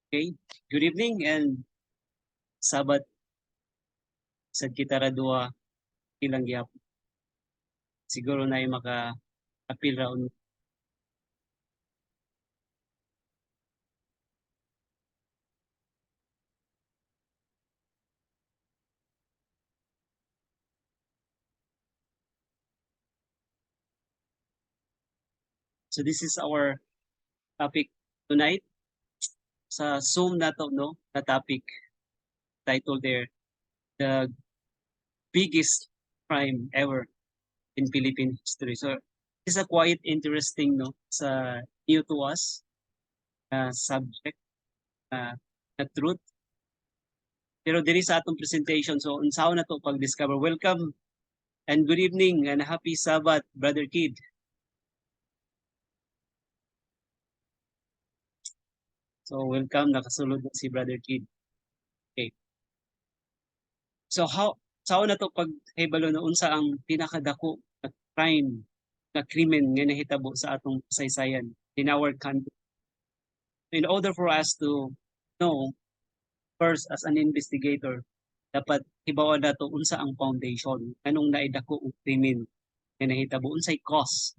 Okay, good evening and Sabat sa kita ra duha ilang gyapon. Siguro na yung maka-appeal round. So this is our topic tonight sa Zoom na to, no? Na topic title there, the biggest crime ever in Philippine history. So this is a quite interesting, no? Sa new to us subject uh, na truth. Pero diri sa atong presentation, so unsaon na to pag-discover. Welcome and good evening and happy Sabbath, Brother Kid. So welcome, nakasulod na si Brother Kid. Okay. So sao na to pag hibalo na unsa ang pinakadako na crime na krimen nga nahitabo sa atong kasaysayan in our country. In order for us to know first as an investigator, dapat hibawan nato unsa ang foundation anong naidako og krimen nga nahitabo unsay cause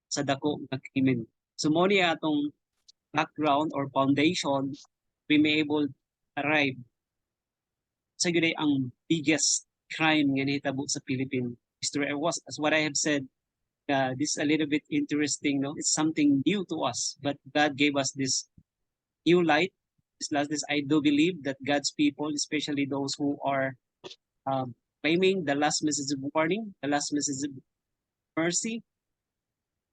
sa dako nga krimen. So mo ni atong background or foundation we may able arrive sa gyud ang biggest crime nga nahitabo sa Philippine history. Was as what I have said, this is a little bit interesting, no? It's something new to us, but God gave us this new light. This I do believe that God's people, especially those who are claiming the last message of warning, the last message of mercy,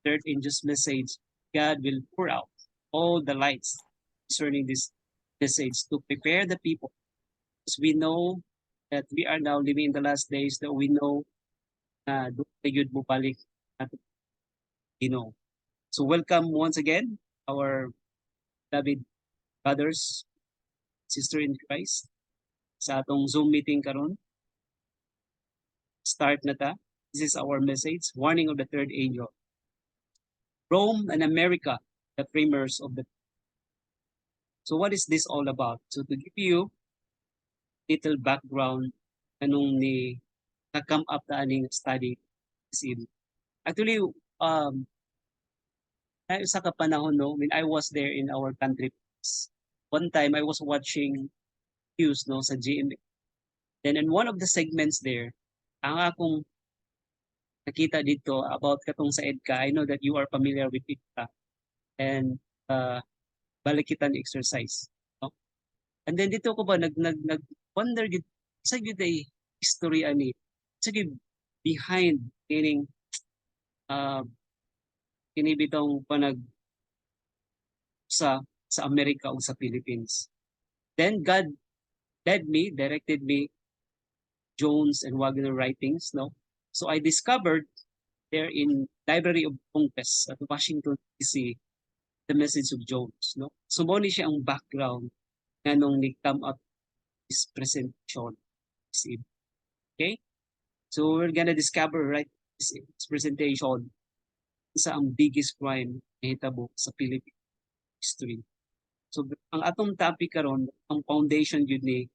third angel's message, God will pour out all the lights concerning this message to prepare the people. Because we know that we are now living in the last days, that we know na doon na yun bubalik natin, So welcome once again our David brothers, sister in Christ sa atong Zoom meeting karon. Start na ta. This is our message, warning of the third angel. Rome and America, the framers of the. So what is this all about? So to give you little background anong ni na-come up na aning study this evening. Actually, sa kapanahon, no, when I was there in our country, one time I was watching news, no, sa GMA. Then in one of the segments there, ang akong nakita dito about katong sa EDCA, I know that you are familiar with EDCA and balikitan exercise. No? And then dito ko ba nag wonder gid sa gyud ay history ani. Sa gyud behind meaning kini bitong panag sa Amerika o sa Philippines. Then God directed me Jones and Wagner writings, no? So I discovered there in Library of Congress at Washington DC the message of Jones, no? So mo ni siya ang background nga nung ni-come up this presentation. Okay? So we're gonna discover right this presentation isa ang biggest crime na hitabo sa Philippine history. So ang atong topic karon ang foundation gyud ni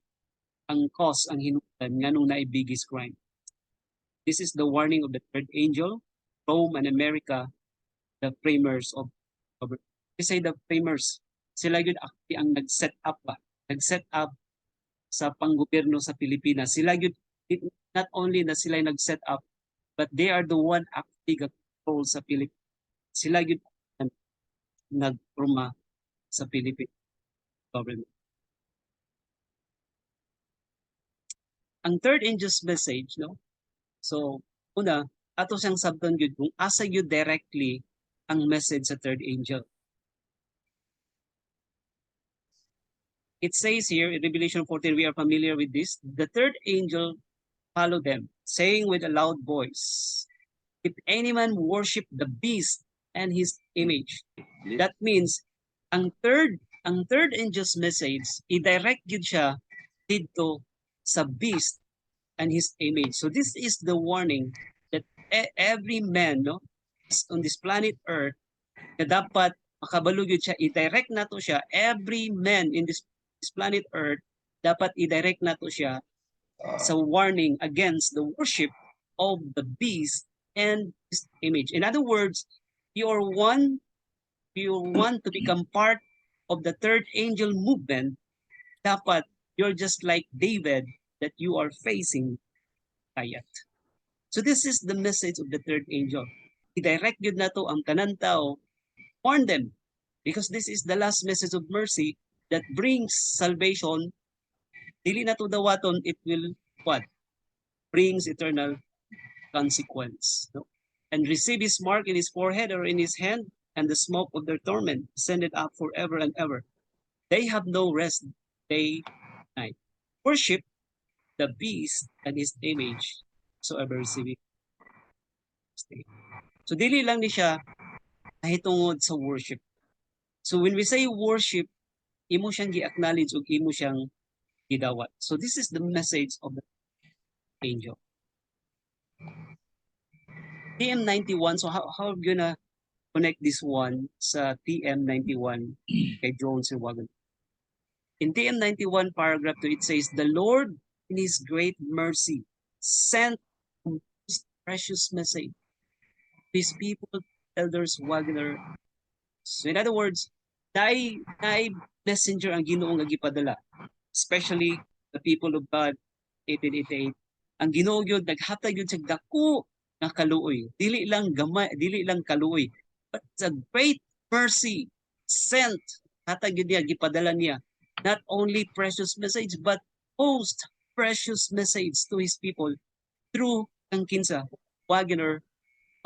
ang cause ang hinungdan nganong naay biggest crime. This is the warning of the third angel, Rome and America, the framers of we say the framers, sila gyud actually ang nag-set up ba? Nag-set up sa panggobyerno sa Pilipinas. Sila gyud not only na sila nag-set up, but they are the one actually control sa Pilipinas. Sila gyud nagproma sa Philippine government. Ang third angel's message, no? So, una, ato siyang sabton gyud kung asa gyud directly ang message sa third angel. It says here in Revelation 14, we are familiar with this. The third angel followed them, saying with a loud voice, if any man worship the beast and his image. That means ang third angel's message i-direct gyud siya dito sa beast and his image. So this is the warning that every man, no, on this planet Earth na dapat makabalo gyud siya, i-direct nato siya, every man in this planet Earth, dapat i-direct nato siya sa warning against the worship of the beast and his image. In other words, you're one, you want to become part of the third angel movement, dapat you're just like David, that you are facing kayat. So this is the message of the third angel. I-direct yun na to ang tanan tao, warn them, because this is the last message of mercy that brings salvation. Dili na to dawaton, it will what? Brings eternal consequence. No? And receive his mark in his forehead or in his hand, and the smoke of their torment send it up forever and ever. They have no rest day, night. Worship the beast and his image, so ever receiving. So dili lang ni siya nahitungod sa worship. So when we say worship, imo siyang gi-acknowledge ug imo siyang gidawat. So this is the message of the angel. TM91, so how are we gonna connect this one sa TM91 kay Jones and Wagon? In TM91 paragraph 2, it says, the Lord in his great mercy sent his precious message to his people, elders Wagner. So in other words, naay messenger ang Ginoo nga gipadala, especially the people of God, 1888. Ang Ginoo gyud naghatag gyud sa dako nga kaluoy. Dili lang gamay, dili lang kaluoy, but it's a great mercy sent. Hatag gyud niya, gipadala niya. Not only precious message, but most precious message to his people through ang kinsa, Wagner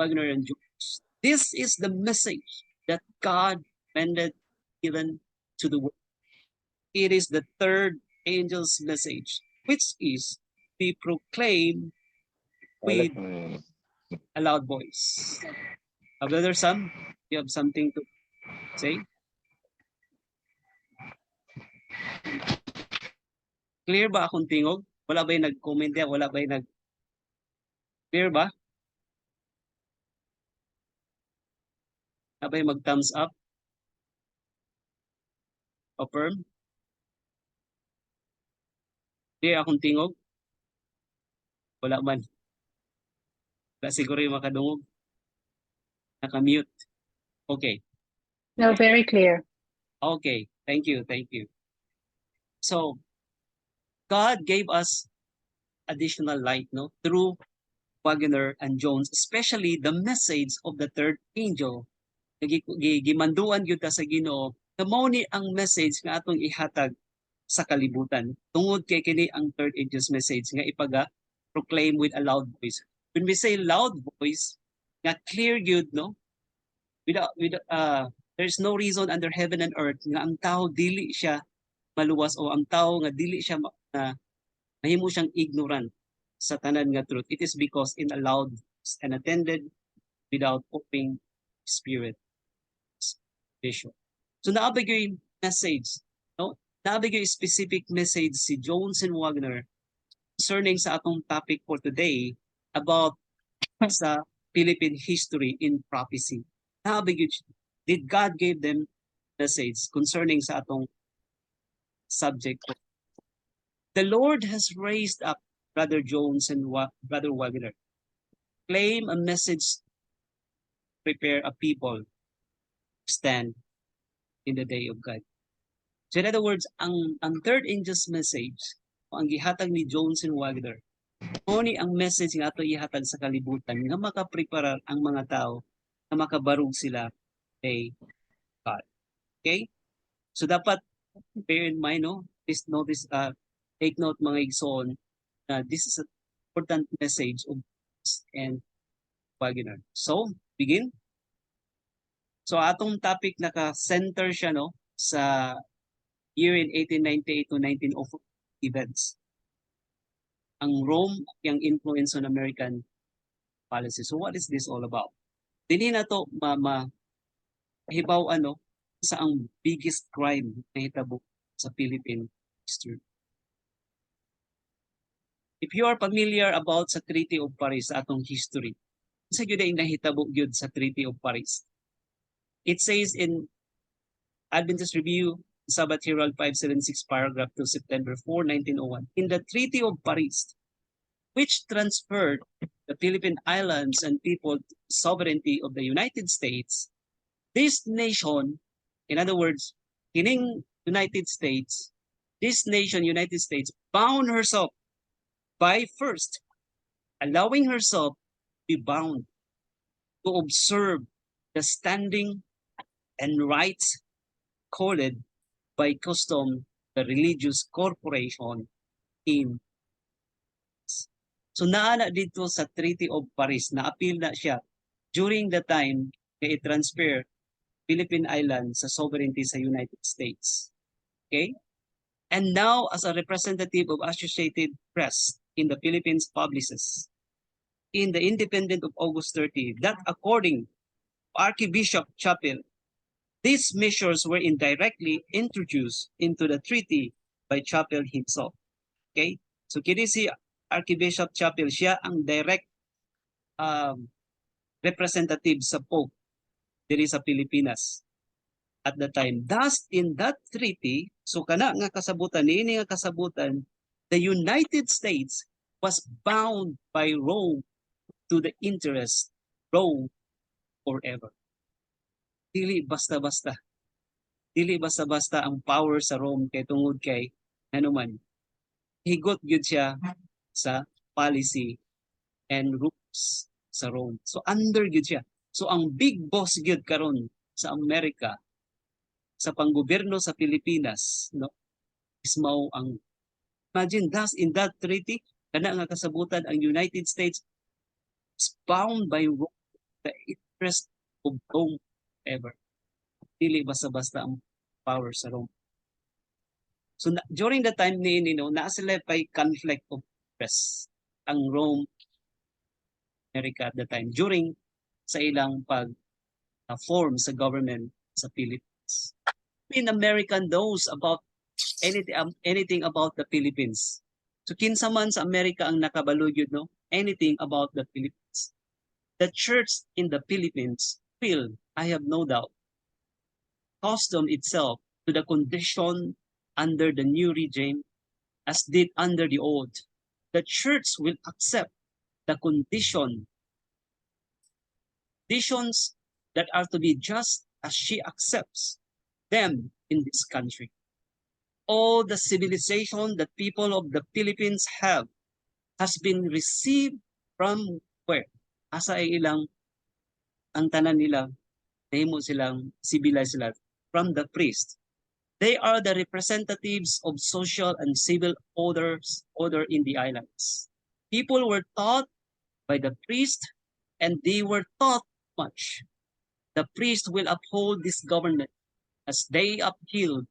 and Jews. This is the message that God intended given to the world. It is the third angel's message, which is we proclaim with a loud voice. Brother Sam, you have something to say? Clear ba akong tingog? Wala ba'y nag-comment yan? Wala ba'y nag... Clear ba? Wala ba'y mag-thumbs up? O firm? Clear akong tingog? Wala man. Wala siguro yung makadungog. Naka-mute. Okay. No, very clear. Okay. Thank you. Thank you. So, God gave us additional light, no, through Wagner and Jones, especially the message of the third angel. Gimanduan gyud ta sa Ginoo, na mao ni ang message nga atong ihatag sa kalibutan. Tungod kay kini ang third angel's message nga ipaga proclaim with a loud voice. When we say loud voice, nga clear gyud, no? There's no reason under heaven and earth nga ang tao dili siya maluwas o ang tao nga dili siya mahimo siyang ignorant sa tanan nga truth. It is because in a loud and attended without opening spirit vision. So naabigay message, no? Naabigay specific message si Jones and Wagner concerning sa atong topic for today about sa Philippine history in prophecy. Naabigay, did God give them message concerning sa atong subject? The Lord has raised up Brother Jones and Brother Wagner. Claim a message, prepare a people, stand in the day of God. So in other words, ang third angel's message, ang gihatag ni Jones and Wagner, ni ang message nga ato ihatag sa kalibutan nga makapreparar ang mga tao na makabarug sila kay God. Okay? So dapat bear in mind, no? Please notice, take note mga igsoon, na this is an important message of and Wagner. So, begin. So atong topic naka-center siya, no, sa year in 1898 to 1904 events. Ang Rome, yung influence on American policy. So what is this all about? Dili na to hibaw ano sa ang biggest crime na hitabo sa Philippine history. If you are familiar about sa Treaty of Paris sa atong history, sa gyud ay nahitabo gyud sa Treaty of Paris. It says in Adventist Review, Sabbath Herald 576, paragraph 2, September 4, 1901. In the Treaty of Paris, which transferred the Philippine Islands and people to sovereignty of the United States, this nation, in other words, kining United States, this nation, United States, bound herself by first allowing herself to be bound to observe the standing and rights coded by custom the religious corporation in. So naana dito sa Treaty of Paris, na-appeal na siya during the time na i-transfer Philippine Islands sa sovereignty sa United States. Okay? And now, as a representative of Associated Press in the Philippines publishes in the Independent of August 30 that according to Archbishop Chapel, these measures were indirectly introduced into the treaty by Chapel himself. Okay? So kini si Archbishop Chapel, siya ang direct representative sa Pope diri sa Pilipinas at the time. Thus, in that treaty, so kana nga kasabutan, niini nga kasabutan, the United States was bound by Rome to the interest Rome forever. Dili basta-basta. Dili basta-basta ang power sa Rome kay tungod kay nanuman. Higot gyud siya sa policy and rules sa Rome. So under gyud siya. So ang big boss gyud karon sa Amerika sa panggobyerno sa Pilipinas, no? Is mao ang imagine thus in that treaty kana nga kasabutan ang United States is bound by Rome, the interest of Rome ever. Dili basta-basta ang power sa Rome. So during the time ni naa sila pay conflict of interest ang Rome America at the time during sa ilang pag form sa government sa Philippines. In American knows about anything about the Philippines. So kinsa man sa Amerika ang nakabalo yun, no? Anything about the Philippines. The church in the Philippines will, I have no doubt, custom itself to the condition under the new regime as did under the old. The church will accept the conditions that are to be just as she accepts them in this country. All the civilization that people of the Philippines have has been received from where? Asa ay ilang ang tanan nila, nahimo silang civilized sila from the priest. They are the representatives of social and civil order in the islands. People were taught by the priest and they were taught much. The priest will uphold this government as they uphold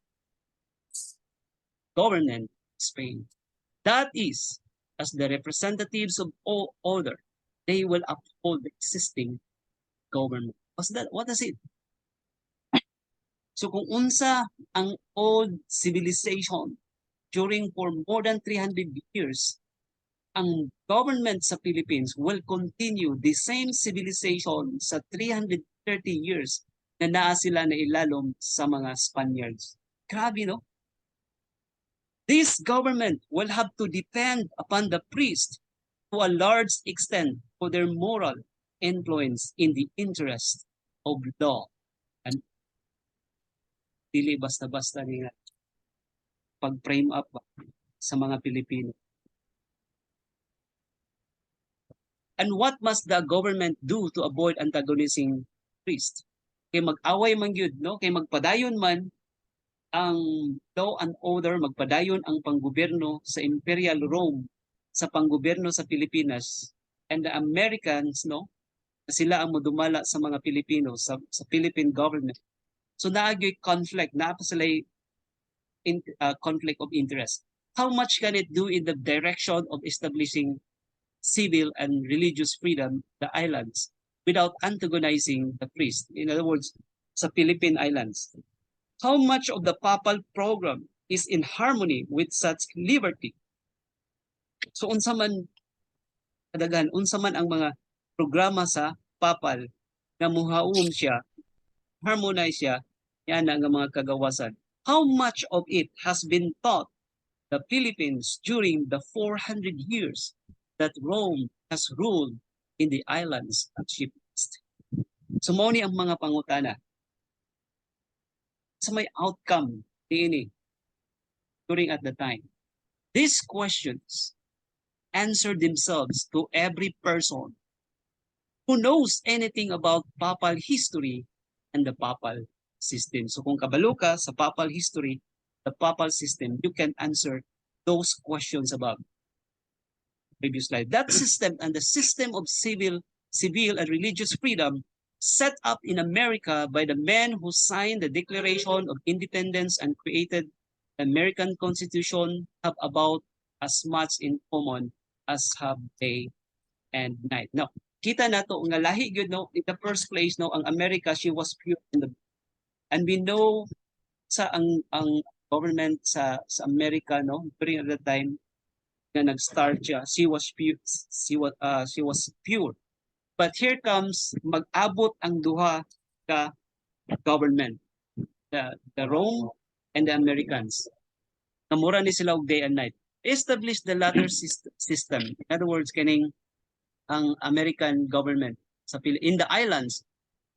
government in Spain. That is, as the representatives of all order, they will uphold the existing government. What does it? So kung unsa ang old civilization during for more than 300 years, ang government sa Philippines will continue the same civilization sa 330 years na naa sila na ilalom sa mga Spaniards. Grabe, no? This government will have to depend upon the priest to a large extent for their moral influence in the interest of law. And dili basta-basta nga pag-frame up sa mga Pilipino. And what must the government do to avoid antagonizing priest? Kay mag-away man gyud, no? Kay magpadayon man ang law and order, magpadayon ang panggobyerno sa Imperial Rome sa panggobyerno sa Pilipinas, and the Americans, no, sila ang modumala sa mga Pilipino sa Philippine government. So naagyoy conflict, naa pa sila conflict of interest. How much can it do in the direction of establishing civil and religious freedom the islands without antagonizing the priest? In other words, sa Philippine Islands. How much of the papal program is in harmony with such liberty? So unsa man kadaghan, unsa man ang mga programa sa papal na muhaon siya, harmonize siya Yan ang mga kagawasan. How much of it has been taught the Philippines during the 400 years that Rome has ruled in the islands at Shiplist? Sumuni ang mga pangutana sa may outcome niini during at the time. These questions answer themselves to every person who knows anything about papal history and the papal system. So kung kabalo ka sa papal history, the papal system, you can answer those questions above. Previous slide. That system and the system of civil and religious freedom set up in America by the men who signed the Declaration of Independence and created the American Constitution have about as much in common as have day and night. Now, kita na to nga lahi gyud no in the first place no ang America she was pure in the and we know sa ang government sa America no during that time na nag-start siya she was pure she was pure. But here comes mag-abot ang duha ka government, the Rome and the Americans. Namura ni sila og day and night. Establish the latter system. In other words, kaning ang American government in the islands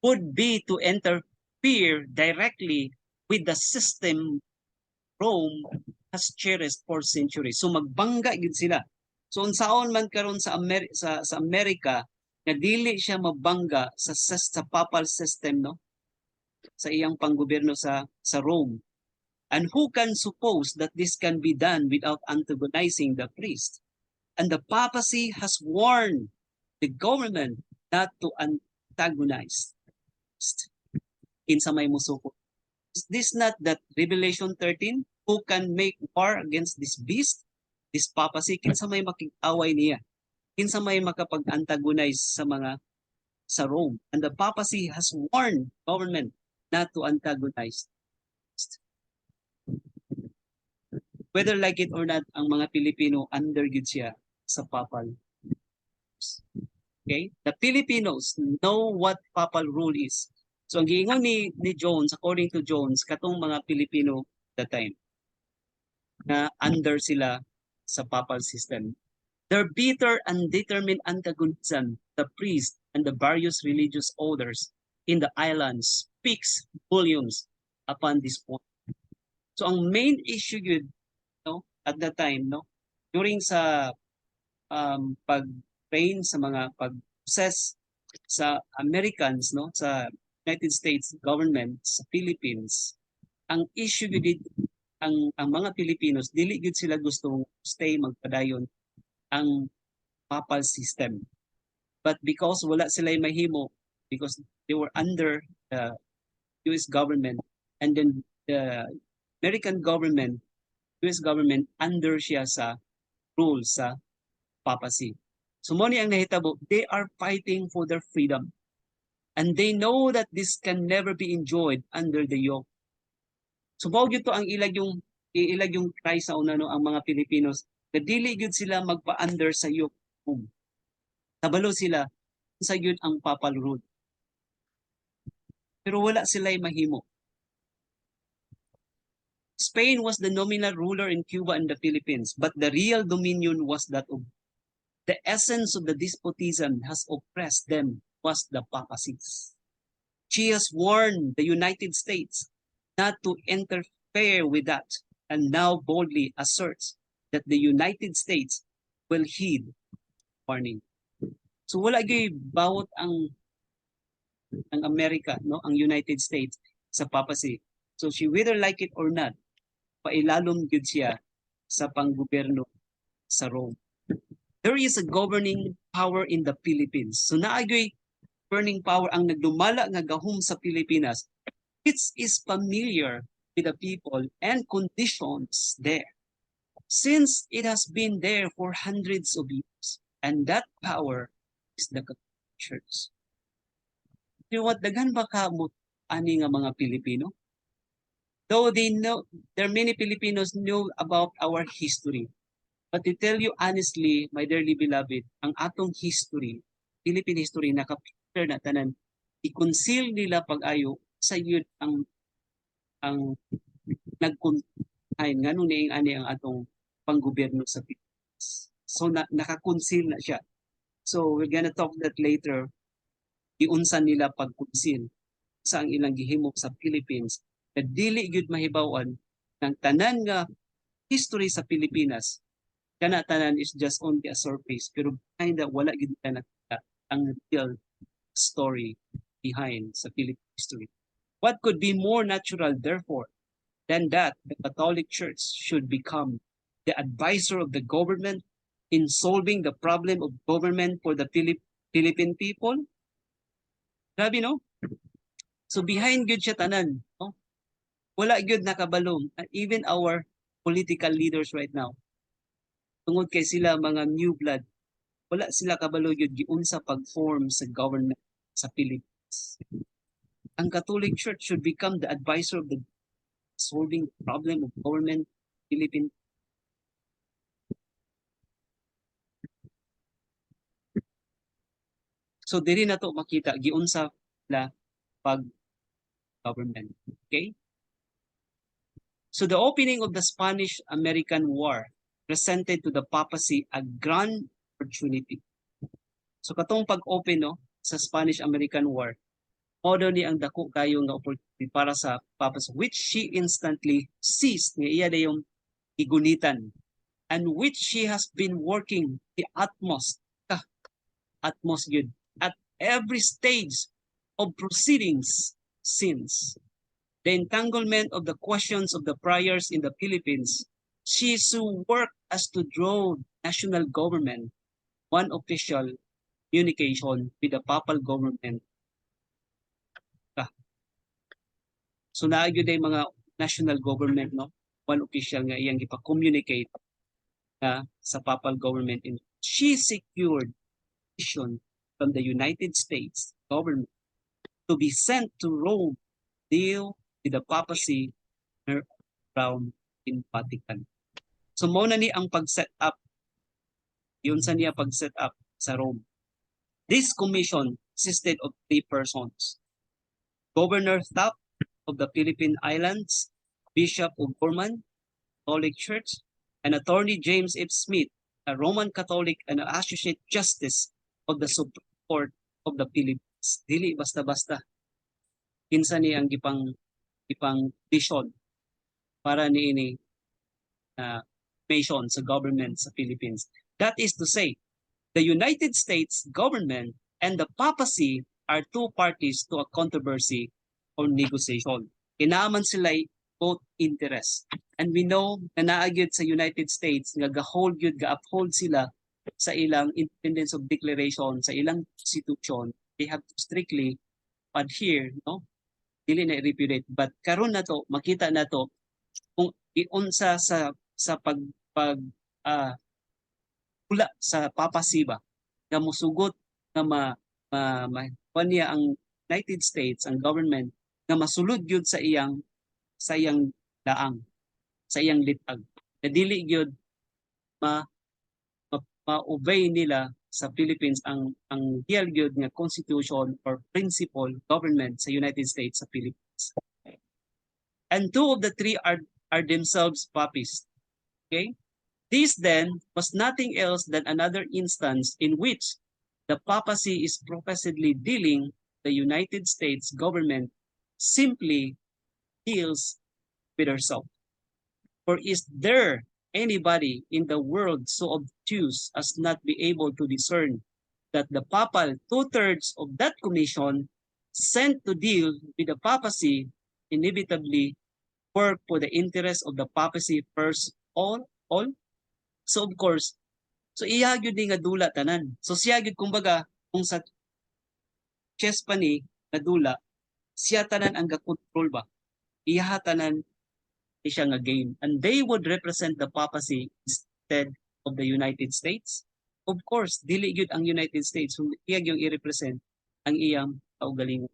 would be to interfere directly with the system Rome has cherished for centuries. So magbangga gid sila. So unsaon man karon sa Amerika nga dili siya mabangga sa papal system no sa iyang panggobyerno sa Rome. And who can suppose that this can be done without antagonizing the priest? And the papacy has warned the government not to antagonize in sa may musuko. Is this not that Revelation 13? Who can make war against this beast? This papacy, kinsa may makig-away niya. Kinsa may makapag-antagonize sa Rome. And the papacy has warned government not to antagonize. Whether like it or not, ang mga Pilipino under gyud siya sa papal. Okay? The Filipinos know what papal rule is. So ang giingon ni Jones, according to Jones, katong mga Pilipino that time, na under sila sa papal system. Their bitter and determined antagonism, the priest and the various religious orders in the islands speaks volumes upon this point. So ang main issue yun, no, at that time, no, during sa pag-reign sa mga pag-possess sa Americans, no, sa United States government sa Philippines, ang issue gid ang mga Pilipinos dili gid sila gustong stay magpadayon ang papal system. But because wala sila mahimo, because they were under the US government and then the American government, US government under siya sa rule sa papacy. So mo ni ang nahitabo, they are fighting for their freedom. And they know that this can never be enjoyed under the yoke. So mao gyud to ang ilag yung cry sa una no ang mga Pilipinos na dili gyud sila magpa-under sa yoke. Tabalo sila sa gyud ang papal rule. Pero wala sila'y mahimo. Spain was the nominal ruler in Cuba and the Philippines, but the real dominion was that of the essence of the despotism has oppressed them was the papacy. She has warned the United States not to interfere with that and now boldly asserts that the United States will heed warning. So wala gyud bawat ang America, no, ang United States sa papacy. So she whether like it or not, pailalom gyud siya sa panggobyerno sa Rome. There is a governing power in the Philippines. So naagay governing power ang nagdumala nga gahom sa Pilipinas, which is familiar with the people and conditions there. Since it has been there for hundreds of years, and that power is the Catholic Church. You know what, daghan ba ka mo ani nga mga Pilipino? Though they know, there are many Filipinos know about our history. But to tell you honestly, my dearly beloved, ang atong history, Philippine history, nakapicture na tanan, i-conceal nila pag-ayo sa yun ang ang nagkuntahin nganong niing ani ang atong panggobyerno sa Pilipinas. So nakakonsil na siya. So we're gonna talk that later. Giunsa nila pagkonsil sa ang ilang gihimo sa Philippines na dili gyud mahibaw-an ng tanan nga history sa Pilipinas. Kana tanan is just only a surface pero behind that wala gyud ta nakita ang real story behind sa Philippine history. What could be more natural, therefore, than that the Catholic Church should become the advisor of the government in solving the problem of government for the Philippine people? Grabe, no? So behind good siya tanan, no? Wala good nakabalong. Even our political leaders right now, tungod kay sila mga new blood, wala sila kabalo gyud giunsa pag-form sa government sa Philippines. Ang Catholic Church should become the advisor of the solving the problem of government Philippine. So diri na to makita giunsa la pag government. Okay? So the opening of the Spanish-American War presented to the papacy a grand opportunity. So katong pag-open no sa Spanish-American War, modo ni ang dako kayo nga opportunity para sa papacy which she instantly seized nga iya dayong igunitan and which she has been working the utmost good at every stage of proceedings since the entanglement of the questions of the priors in the Philippines. She so worked as to draw national government one official communication with the papal government. So naagyo day mga national government no, one official nga iyang gipa-communicate sa papal government. And she secured permission from the United States government to be sent to Rome deal with the papacy around in Vatican. So mo na ni ang pag-set up, yun sa niya pag-set up sa Rome. This commission consisted of 3 persons. Governor Thapp of the Philippine Islands, Bishop O'Gorman, Catholic Church, and Attorney James F. Smith, a Roman Catholic and Associate Justice of the Supreme Court of the Philippines. Dili basta-basta. Kinsa ni ang gipang vision para niini nation sa government sa Philippines. That is to say, the United States government and the papacy are 2 parties to a controversy or negotiation. Kinaaman sila both interest. And we know na naagyod sa United States nga ga-uphold sila sa ilang independence of declaration, sa ilang constitution. They have to strictly adhere, no? Dili na i-repudiate. But karon na to, makita na to kung iunsa sa pula sa papasiba nga musugot nga niya ang United States, ang government nga masulod gyud sa iyang daang, sa iyang litag. Na dili gyud ma-obey nila sa Philippines ang real gyud nga constitution or principle government sa United States sa Philippines. And 2 of the 3 are themselves papists. Okay? This then was nothing else than another instance in which the papacy is professedly dealing the United States government simply deals with herself. For is there anybody in the world so obtuse as not be able to discern that the papal 2/3 of that commission sent to deal with the papacy inevitably work for the interest of the papacy first all? So of course, so iya gyud nga dula tanan. So siya gyud kumbaga kung sa chess pa ni nga dula, siya tanan ang ga-control ba. Iya tanan siya nga game. And they would represent the papacy instead of the United States. Of course, dili gyud ang United States kung iya gyud i-represent ang iyang kaugalingon.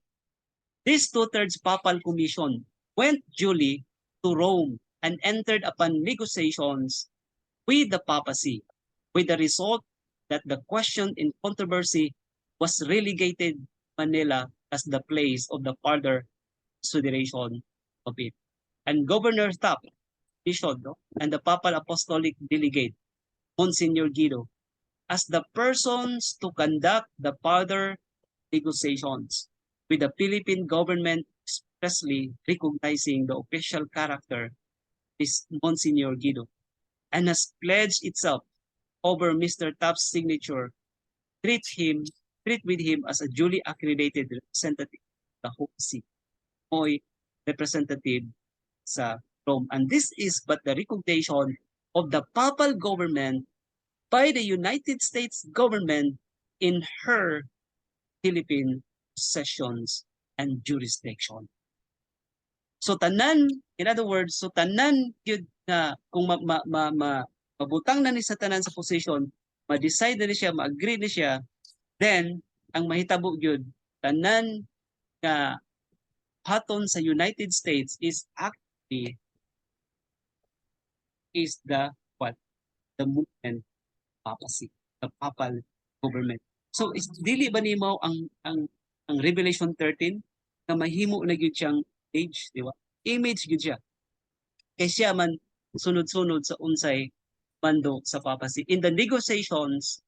This 2/3 papal commission went duly to Rome and entered upon negotiations with the papacy, with the result that the question in controversy was relegated Manila as the place of the further consideration of it. and Governor Tap, Bishop, no? And the Papal Apostolic Delegate, Monsignor Guido, as the persons to conduct the further negotiations with the Philippine government, expressly recognizing the official character is Monsignor Guido, and has pledged itself over Mr. Tap's signature, treat with him as a duly accredited representative of the Holy See, Moy representative sa Rome. And this is but the recognition of the papal government by the United States government in her Philippine possessions and jurisdiction. So tanan, in other words, so tanan yun na kung mabutang na ni sa tanan sa position, ma-decide na ni siya, ma-agree na siya, then ang mahitabo yun, tanan nga haton sa United States is actually is the what? The movement papacy, the papal government. So is dili ba nimo ang Revelation 13 na mahimo na gyud siyang age, di ba? Image gyud siya. Kay siya man sunod-sunod sa unsay bando sa papacy. In the negotiations,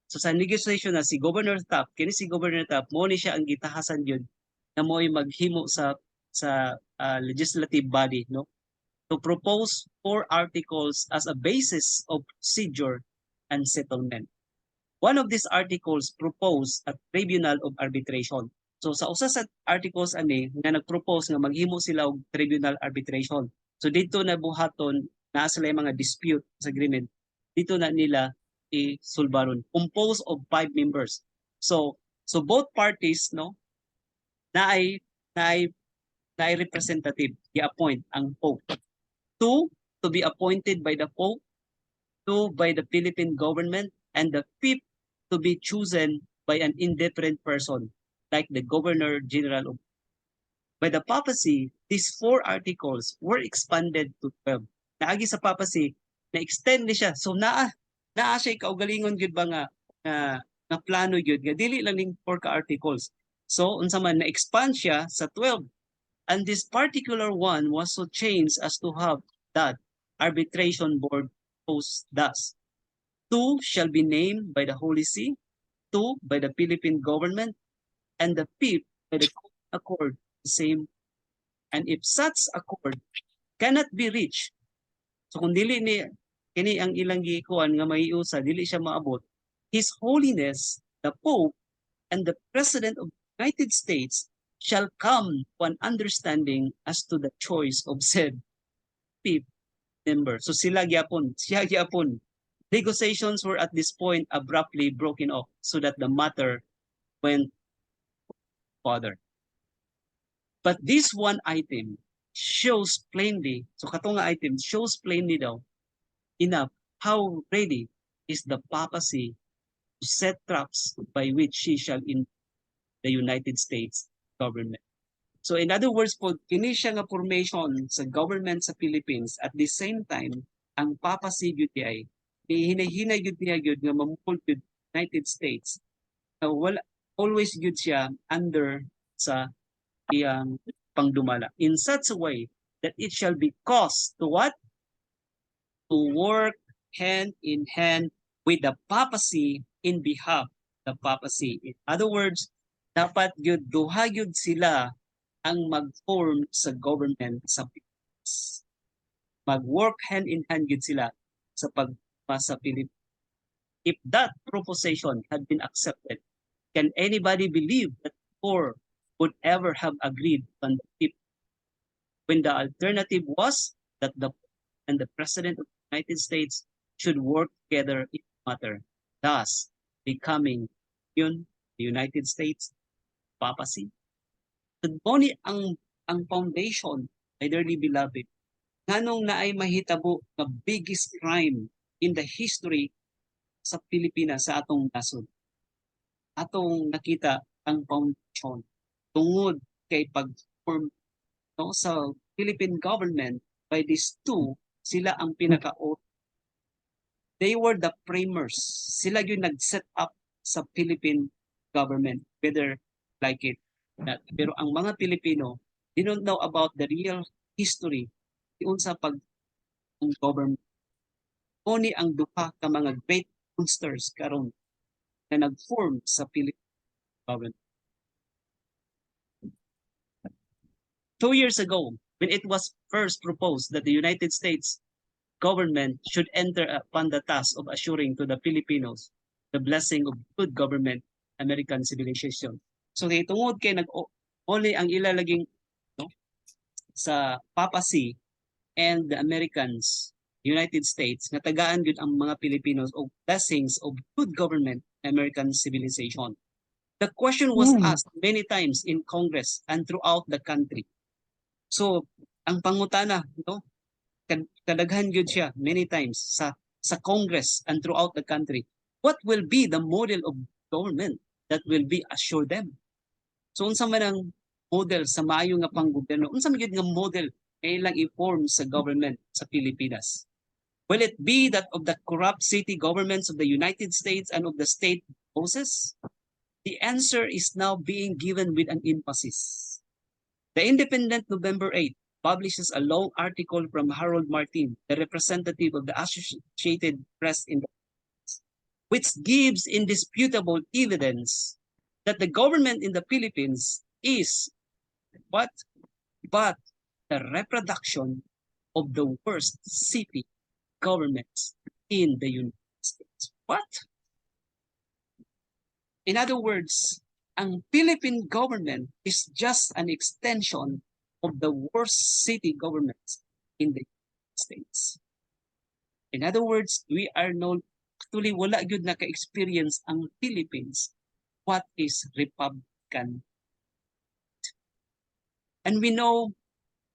so sa negotiation na si Governor Taft, kini si Governor Taft, mo ni siya ang gitahasan yun na mo'y maghimo sa legislative body, no? To propose 4 articles as a basis of procedure and settlement. One of these articles proposed a tribunal of arbitration. So sa usa sa articles ani nga nagpropose nga maghimo sila og tribunal arbitration. So dito na buhaton na sila yung mga dispute sa agreement. Dito na nila isulbaron. Composed of 5 members. So both parties no naay representative i-appoint ang Pope. 2 to be appointed by the Pope, 2 by the Philippine government, and the 5th to be chosen by an indifferent person like the Governor General of. By the papacy, these 4 articles were expanded to 12. Naagi sa papacy, na-extend ni siya. So naa siya kaugalingon gyud ba nga plano gyud nga dili lang ning 4 ka articles. So unsa man na-expand siya sa 12. And this particular one was so changed as to have that arbitration board post thus. 2 shall be named by the Holy See, 2 by the Philippine government, and the 5th by the accord the same. And if such accord cannot be reached, so kung dili ni kini ang ilang giikuan nga maiusa, dili siya maabot, His Holiness, the Pope, and the President of the United States shall come to an understanding as to the choice of said 5th member. So siya gyapon. Negotiations were at this point abruptly broken off so that the matter went further. But this one item shows plainly, so katong nga item shows plainly daw enough how ready is the papacy to set traps by which she shall in the United States government. So in other words po, kini siya nga formation sa government sa Philippines at the same time ang papacy gyud ay hinay-hinay gyud niya gyud nga mamukol gyud United States. So wala always gyud siya under sa iyang pangdumala in such a way that it shall be caused to what? To work hand in hand with the papacy in behalf of the papacy. In other words, dapat gyud duha gyud sila ang mag-form sa government sa Pilipinas. Mag-work hand in hand gyud sila sa sa Pilipinas. If that proposition had been accepted, can anybody believe that four would ever have agreed on the tip when the alternative was that the and the President of the United States should work together in the matter, thus becoming the United States papacy? Tagmoni ang foundation, my dearly beloved, nganong naay mahitabo nga biggest crime in the history sa Pilipinas, sa atong nasod. Atong nakita ang foundation tungod kay pag-form no, sa Philippine government by these two, sila ang pinaka they were the framers. Sila yung nag-set up sa Philippine government, whether like it not. Pero ang mga Pilipino, they don't know about the real history unsa pag ang government oni ang duha ka mga great monsters karon na nag-form sa Philippine government. 2 years ago, when it was first proposed that the United States government should enter upon the task of assuring to the Filipinos the blessing of good government, American civilization. So tungod kay only ang ilalaging no, sa papacy and the Americans, United States, nga tagaan gyud ang mga Pilipinos og blessings of good government, American civilization. The question was asked many times in Congress and throughout the country. So, ang pangutana, no, kadaghan gyud siya many times sa Congress and throughout the country. What will be the model of government that will be assure them? So unsa man ang model sa maayo nga panggobyerno? Unsa man gyud nga model kailang i-form sa government sa Pilipinas? Will it be that of the corrupt city governments of the United States and of the state bosses? The answer is now being given with an emphasis. The Independent November 8 publishes a long article from Harold Martin, the representative of the Associated Press in the which gives indisputable evidence that the government in the Philippines is what? But the reproduction of the worst city governments in the United States. What? In other words, ang Philippine government is just an extension of the worst city governments in the United States. In other words, we are actually wala gyud naka-experience ang Philippines what is Republican. And we know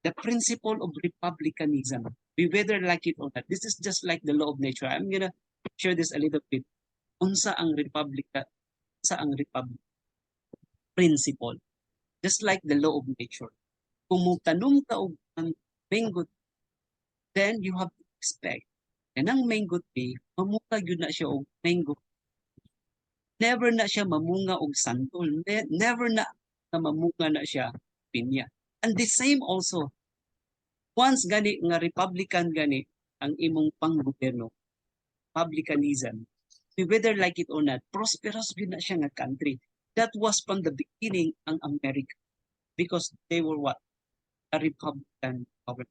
the principle of republicanism. We whether like it or not. This is just like the law of nature. I'm gonna share this a little bit. Unsa ang republic principle. Just like the law of nature. Kung mutanong ka og ang mango, then you have to expect na ang mango tree, mamunga yun na siya og mango. Never na siya mamunga og santol. Never na mamunga na siya pinya. And the same also, once gani nga Republican gani ang imong panggobyerno, republicanism, whether like it or not, prosperous yun na siya nga country. That was from the beginning ang America. Because they were what? A Republican government.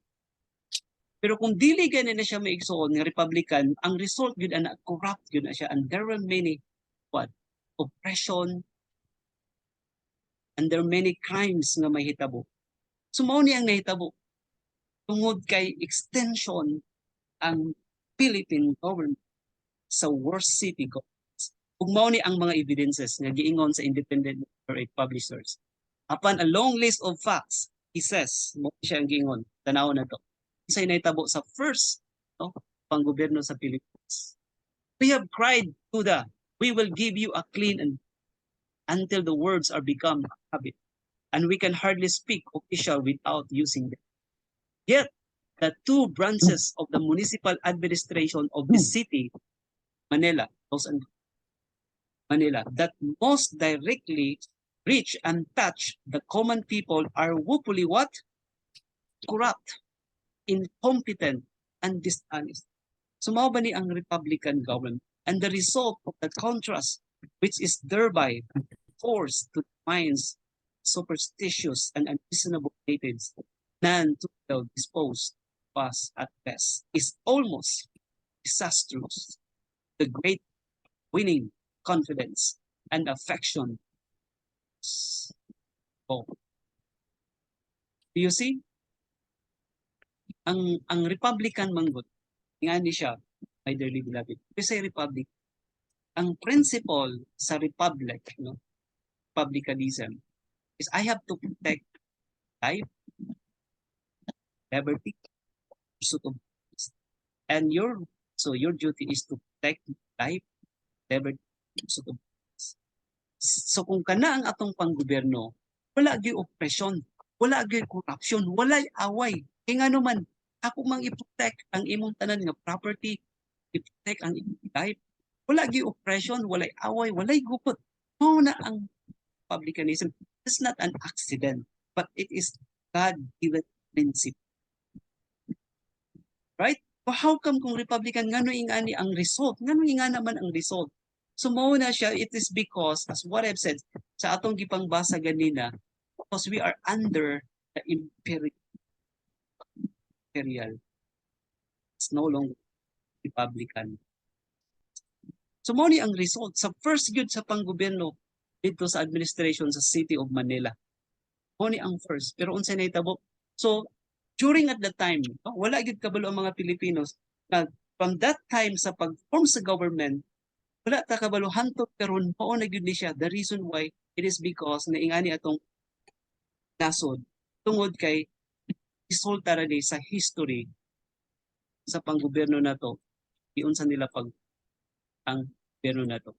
Pero kung dili gani na siya maigsoon nga Republican, ang result yun na corrupt yun na siya. And there were many what? Oppression, and there are many crimes nga mahitabo. So mao ni ang nahitabo. Tungod kay extension ang Philippine government sa worst city governments. Ug mao ni ang mga evidences nga giingon sa Independent publishers. Upon a long list of facts, he says, mo siya ang giingon, tanaw na to. Isa'y nahitabo sa first panggobyerno sa Philippines. We have cried to we will give you a clean and until the words are become a habit, and we can hardly speak official without using them. Yet, the two branches of the municipal administration of the city, Manila, that most directly reach and touch the common people are woefully what? Corrupt, incompetent, and dishonest. So mao ba ni ang Republican government? And the result of the contrast, which is thereby forced to the minds superstitious and unreasonable natives, none too well disposed was at best, is almost disastrous. The great winning confidence and affection. Oh. Do you see? Ang Republican manggod, nga ni siya, my dearly beloved, kasi Republic, ang principle sa Republic, republicanism, is I have to protect life, liberty, pursuit of justice. And your duty is to protect life, liberty, pursuit of justice. So kung kana ang atong panggobyerno, wala gyud oppression, wala gyud corruption, wala away. Kay nga naman, ako mang i-protect ang imong tanan nga property, i-protect ang imong life. Wala gyud oppression, wala away, wala gupot. Mao na ang republicanism. It's not an accident, but it is God-given principle. Right? But how come kung Republican, ngano ingani ang result? Ngano inga naman ang result? So mao na siya, it is because, as what I've said, sa atong gipangbasa ganina, because we are under the imperial, it's no longer Republican. So mao ni ang result sa first gyud sa panggobyerno dito sa administration sa City of Manila. Mao ni ang first. Pero unsay nahitabo? So during at the time, wala gyud kabalo ang mga Pilipinos na from that time sa pag-form sa government, wala ta kabalo hantod karon mao na gyud ni siya. The reason why it is because naingani atong nasod tungod kay resulta ra ni sa history sa panggobyerno nato giunsa nila pag ang gobyerno nato.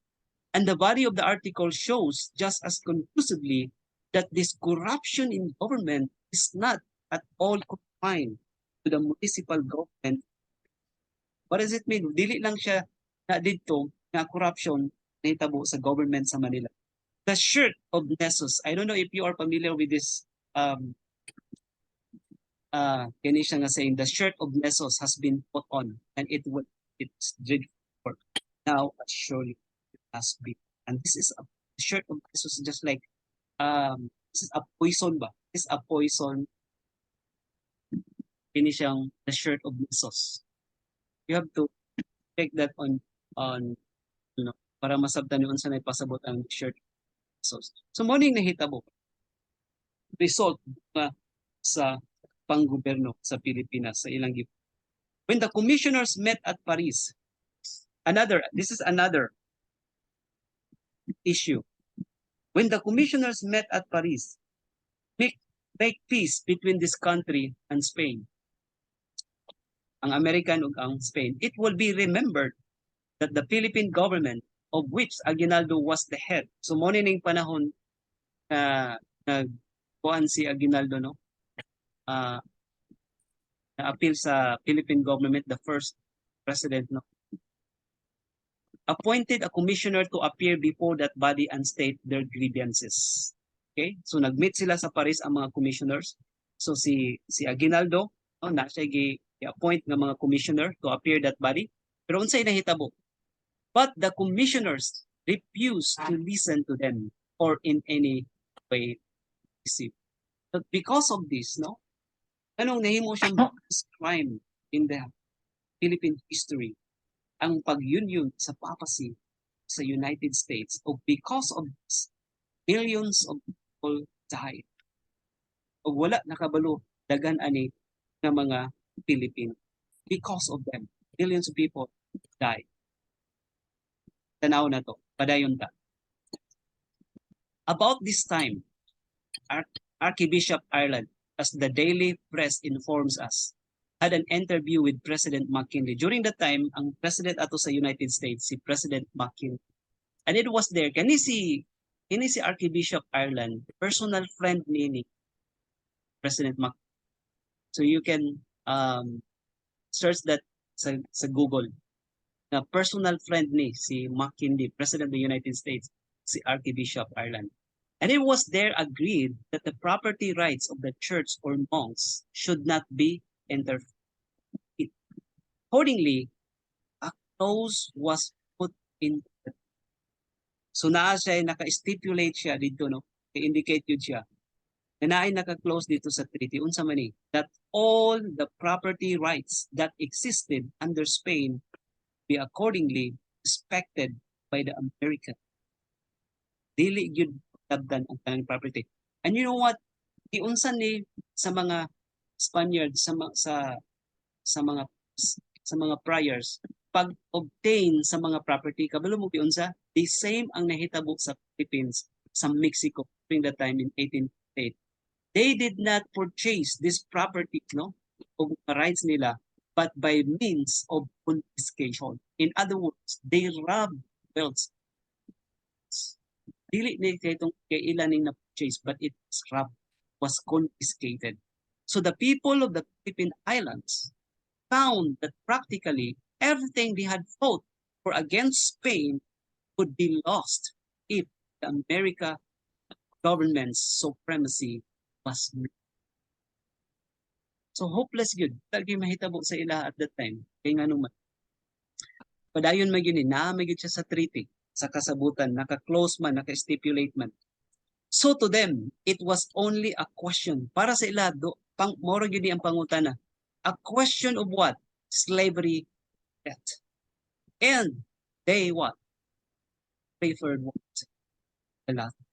And the body of the article shows just as conclusively that this corruption in government is not at all confined to the municipal government. What does it mean? Dili lang siya na dito na corruption na hitabo sa government sa Manila. The shirt of Nessus. I don't know if you are familiar with this kini siya nga saying, the shirt of Nessus has been put on and it's dreadful. Now surely it has been. And this is a shirt of Nessus, just like this is a poison ba? This is a poison. Kini siyang the shirt of Nessus. You have to take that on para masabtan ni unsa nay pasabot ang shirt of Nessus. So morning nahitabo result sa panggobyerno sa Pilipinas sa ilang gibo. When the commissioners met at Paris, this is another issue. When the commissioners met at Paris, make peace between this country and Spain, ang American ug ang Spain, it will be remembered that the Philippine government, of which Aguinaldo was the head. So mo ning panahon na nagkuan si Aguinaldo, no? Na-appeal sa Philippine government, the first president, no? Appointed a commissioner to appear before that body and state their grievances. Okay? So nag-meet sila sa Paris ang mga commissioners. So si Aguinaldo, na siya gi-appoint ng mga commissioner to appear that body. Pero unsay nahitabo? But the commissioners refused to listen to them or in any way receive. But because of this, no? Anong nahimo siyang crime in the Philippine history? Ang pag-union sa papacy sa United States, o because of this, millions of people died. O wala nakabalo dagan ani nga mga Pilipino. Because of them, millions of people died. Tanaw na to, padayon ta. About this time, Archbishop Ireland, as the daily press informs us, had an interview with President McKinley. During that time, ang president ato sa United States, si President McKinley. And it was there, kani si Archbishop Ireland, personal friend ni President McKinley. So you can search that sa Google. Na personal friend ni si McKinley, President of the United States, si Archbishop Ireland. And it was there agreed that the property rights of the church or monks should not be interfered. Accordingly, a clause was put in. So naa siya, naka-stipulate siya dito, no? I-indicate yun siya. Na naay naka-close dito sa treaty. Unsa man ni? That all the property rights that existed under Spain be accordingly respected by the American. Dili gyud tabdan ang tanang property. And you know what? Giunsan ni sa mga Spaniards, sa mga priors, pag-obtain sa mga property, kabalo mo giunsa, the same ang nahitabo sa Philippines, sa Mexico during that time in 1858. They did not purchase this property, no, o rights nila, but by means of confiscation. In other words, they robbed wealth. Dili ni itong kailan ning na-purchase, but it was confiscated. So the people of the Philippine Islands found that practically everything they had fought for against Spain would be lost if the American government's supremacy was. So hopeless gyud talgi mahitabo sa ila at that time. Kay ngano man padayon man gyud ni naa man gyud siya sa treaty sa kasabutan, naka-close man, naka-stipulate man. So to them, it was only a question. Para sa ila, moro gyud ni ang pangutana. A question of what? Slavery, death. And they what? Preferred what? The latter.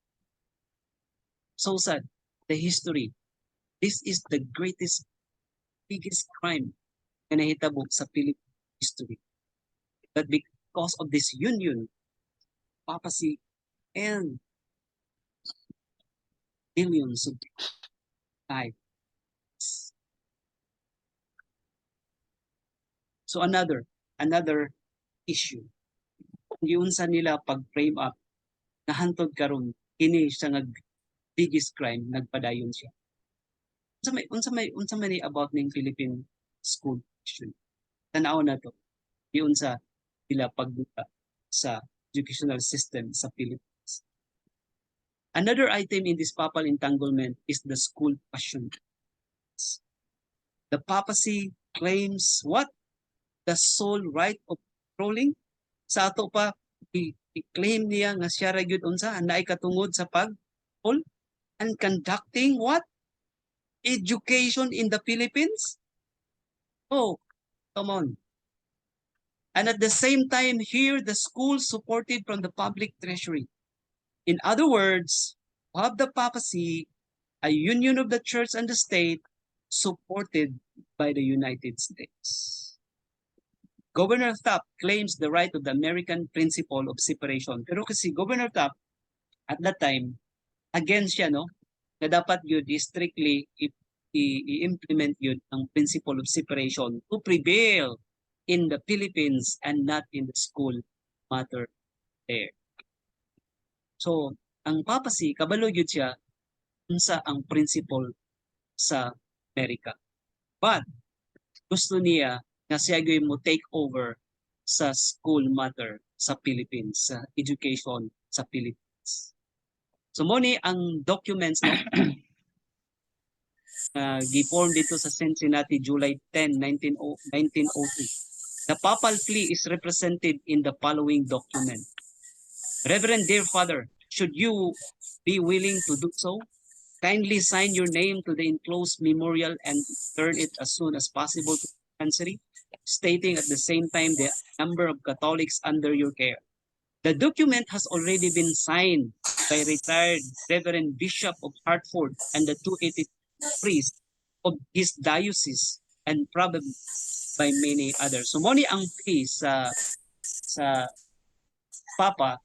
So sad. The history. This is the greatest, biggest crime na nahitabo sa Philippine history. But because of this union, papacy, and billions of lives. So another issue. Yun sa nila pag-frame up, nahantod karon kini siya nga biggest crime, nagpadayon siya. Unsa may ni about ning Philippine school issue. Tanaw na to. Yun sa sila pagbuka sa educational system sa Philippines. Another item in this papal entanglement is the school question. The papacy claims what? The sole right of controlling. Sa ato pa, i-claim niya nga siya ra gyud unsa naay katungod sa pag-poll and conducting what? Education in the Philippines? Oh, come on. And at the same time, here the school supported from the public treasury. In other words, have the papacy, a union of the church and the state, supported by the United States. Governor Taft claims the right of the American principle of separation. Pero kasi Governor Taft, at that time, against siya, no? Na dapat yun strictly i-implement yun ang principle of separation to prevail in the Philippines and not in the school matter there. So, ang papacy, kabalo yun siya unsa ang principle sa Amerika. But, gusto niya na siya mo take over sa school matter sa Philippines, sa education sa Philippines. So mo ni ang documents no giform dito sa Cincinnati July 10, 1902. The papal plea is represented in the following document. Reverend dear Father, should you be willing to do so, kindly sign your name to the enclosed memorial and turn it as soon as possible to the Chancery, stating at the same time the number of Catholics under your care. The document has already been signed by retired Reverend Bishop of Hartford and the 280 priests of his diocese and probably by many others. So mo ni ang plea sa Papa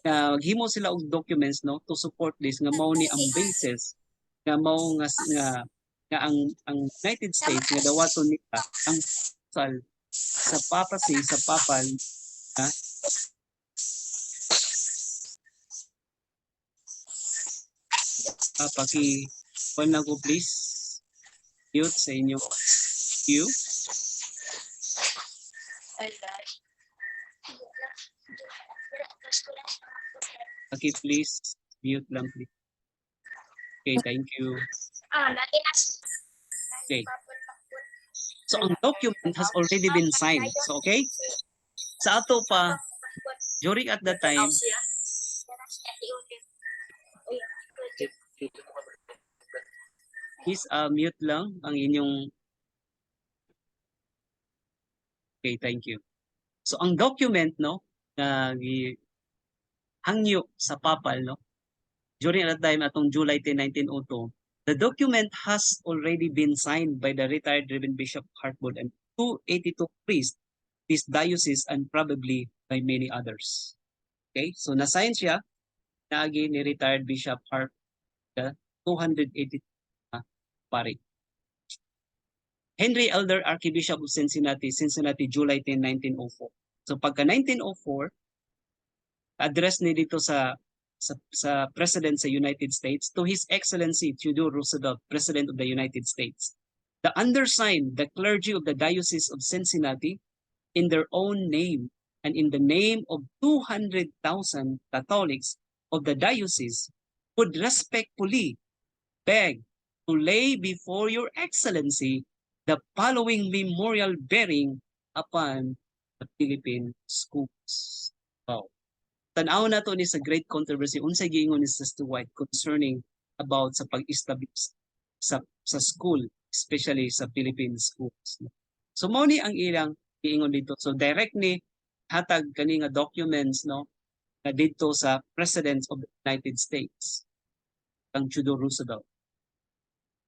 na maghimo sila og documents no to support this nga mao ni ang basis nga mao nga ang United States nga dawaton nila ang sa papacy sa papal ha paki na ko please mute sa inyo queue. Okay, please mute lang please. Okay, thank you. Okay. So ang document has already been signed. So okay? Sa ato pa during at that time please mute lang ang inyong. Okay, thank you. So ang document no na hangyo sa papal no during that time atong July 10, 1902, the document has already been signed by the retired Reverend Bishop Hartford and 282 priests, his diocese, and probably by many others. Okay, so na-sign siya naagi ni retired Bishop Hartford, 280 pare. Henry Elder, Archbishop of Cincinnati, July 10, 1904. So pagka 1904, address ni dito sa President sa United States to His Excellency Theodore Roosevelt, President of the United States. The undersigned, the clergy of the Diocese of Cincinnati, in their own name and in the name of 200,000 Catholics of the diocese, would respectfully beg to lay before your excellency the following memorial bearing upon the Philippine schools. Wow. Tanaw na to ni sa great controversy unsay giingon ni Sister White concerning about sa pag-establish sa school, especially sa Philippine schools. So mao ni ang ilang giingon dito. So direct ni hatag kani nga documents no na dito sa President of the United States kang Theodore Roosevelt.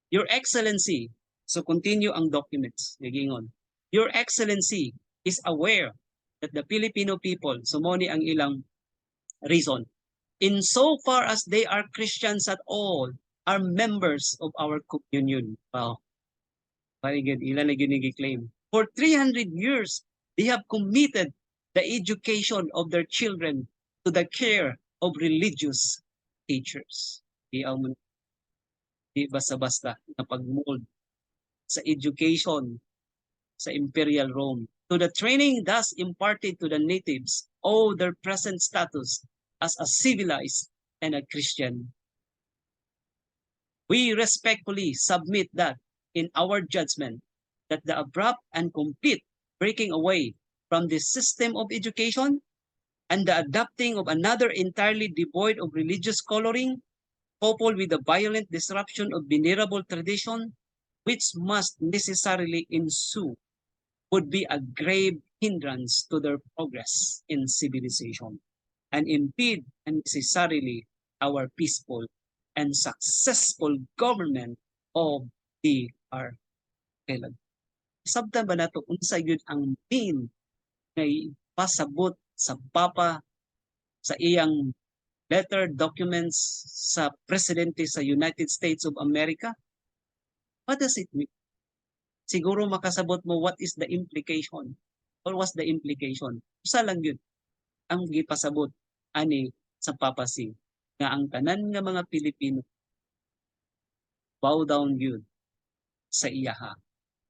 Your Excellency, so continue ang documents, gigingon. Your Excellency is aware that the Filipino people, so mo ni ang ilang reason, insofar as they are Christians at all, are members of our communion. Wow. Very good. Ilan na claim. For 300 years, they have committed the education of their children to the care of religious teachers. Di basta-basta na pag-mold sa education sa Imperial Rome. To the training thus imparted to the natives owe their present status as a civilized and a Christian. We respectfully submit that, in our judgment, that the abrupt and complete breaking away from this system of education and the adopting of another entirely devoid of religious coloring, coupled with the violent disruption of venerable tradition, which must necessarily ensue, would be a grave hindrance to their progress in civilization and impede unnecessarily our peaceful and successful government of the archipelago. Sabtan ba nato unsa gyud ang main nga pasabot sa Papa sa iyang letter documents sa presidente sa United States of America? What does it mean? Siguro makasabot mo what is the implication or what's the implication. Usa lang yun ang gipasabot ani sa papacy nga ang tanan nga mga Pilipino bow down yun sa iyaha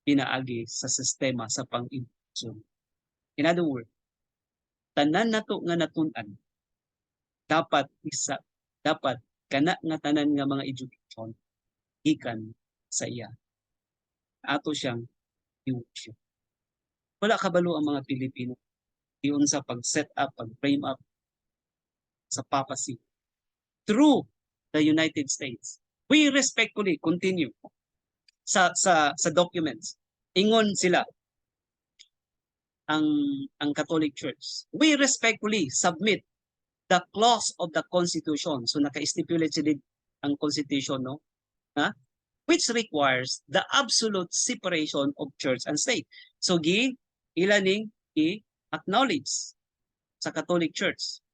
pinaagi sa sistema sa pang-edukasyon. In other words, tanan nato nga natun-an dapat kana nga tanan nga mga education gikan sa iya. Ato siyang i-worship. Wala kabalo ang mga Pilipino diyon sa pag-set up, pag-frame up sa papacy through the United States. We respectfully continue sa documents. Ingon sila ang Catholic Church. We respectfully submit the clause of the Constitution. So naka-stipulate sila ang Constitution, no? Ha? Which requires the absolute separation of church and state. So ilaning i-acknowledge sa Catholic Church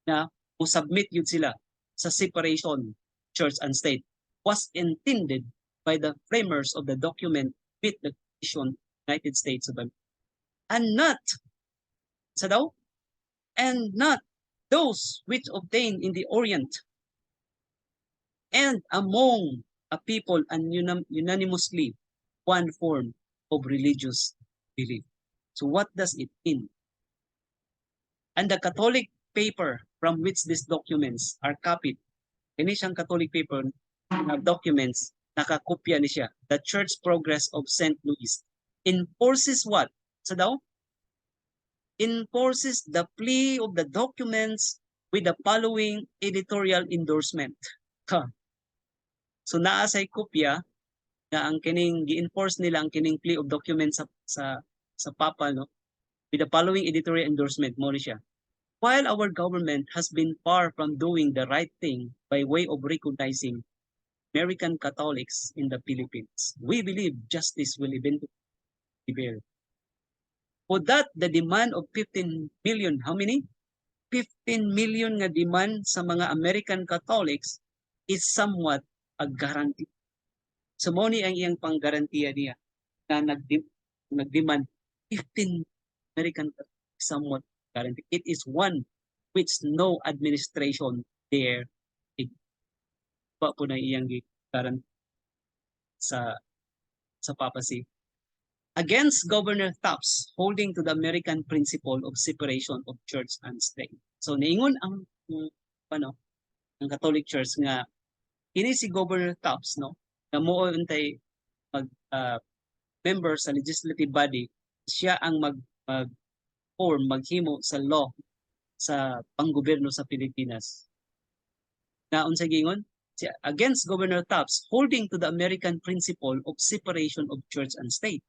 na submit yun sila sa separation church and state was intended by the framers of the document with the United States of America. And not sa daw? And not those which obtain in the Orient and among a people unanimously one form of religious belief. So what does it mean? And the Catholic paper from which these documents are copied, ini siyang Catholic paper na documents, nakakopya ni siya, the Church Progress of St. Louis, enforces what? Sa daw? Enforces the plea of the documents with the following editorial endorsement. So naa say kopya na ang kining gi-enforce nila ang kining plea of documents sa Papa, no? With the following editorial endorsement mo ni siya. While our government has been far from doing the right thing by way of recognizing American Catholics in the Philippines, we believe justice will eventually prevail. For that, the demand of 15 million, how many? 15 million nga demand sa mga American Catholics is somewhat a guarantee. So mo ni ang iyang panggarantiya niya na nagdemand 15 American Catholics somewhat guarantee. It is one which no administration dare pa po na iyang guarantee sa papacy. Against Governor Taft's holding to the American principle of separation of church and state. So niingon ang Catholic Church nga ini si Governor Taft, no, na mo untay mag member sa legislative body, siya ang maghimo sa law sa panggobyerno sa Pilipinas. Na unsa gingon? Against Governor Taps holding to the American principle of separation of church and state.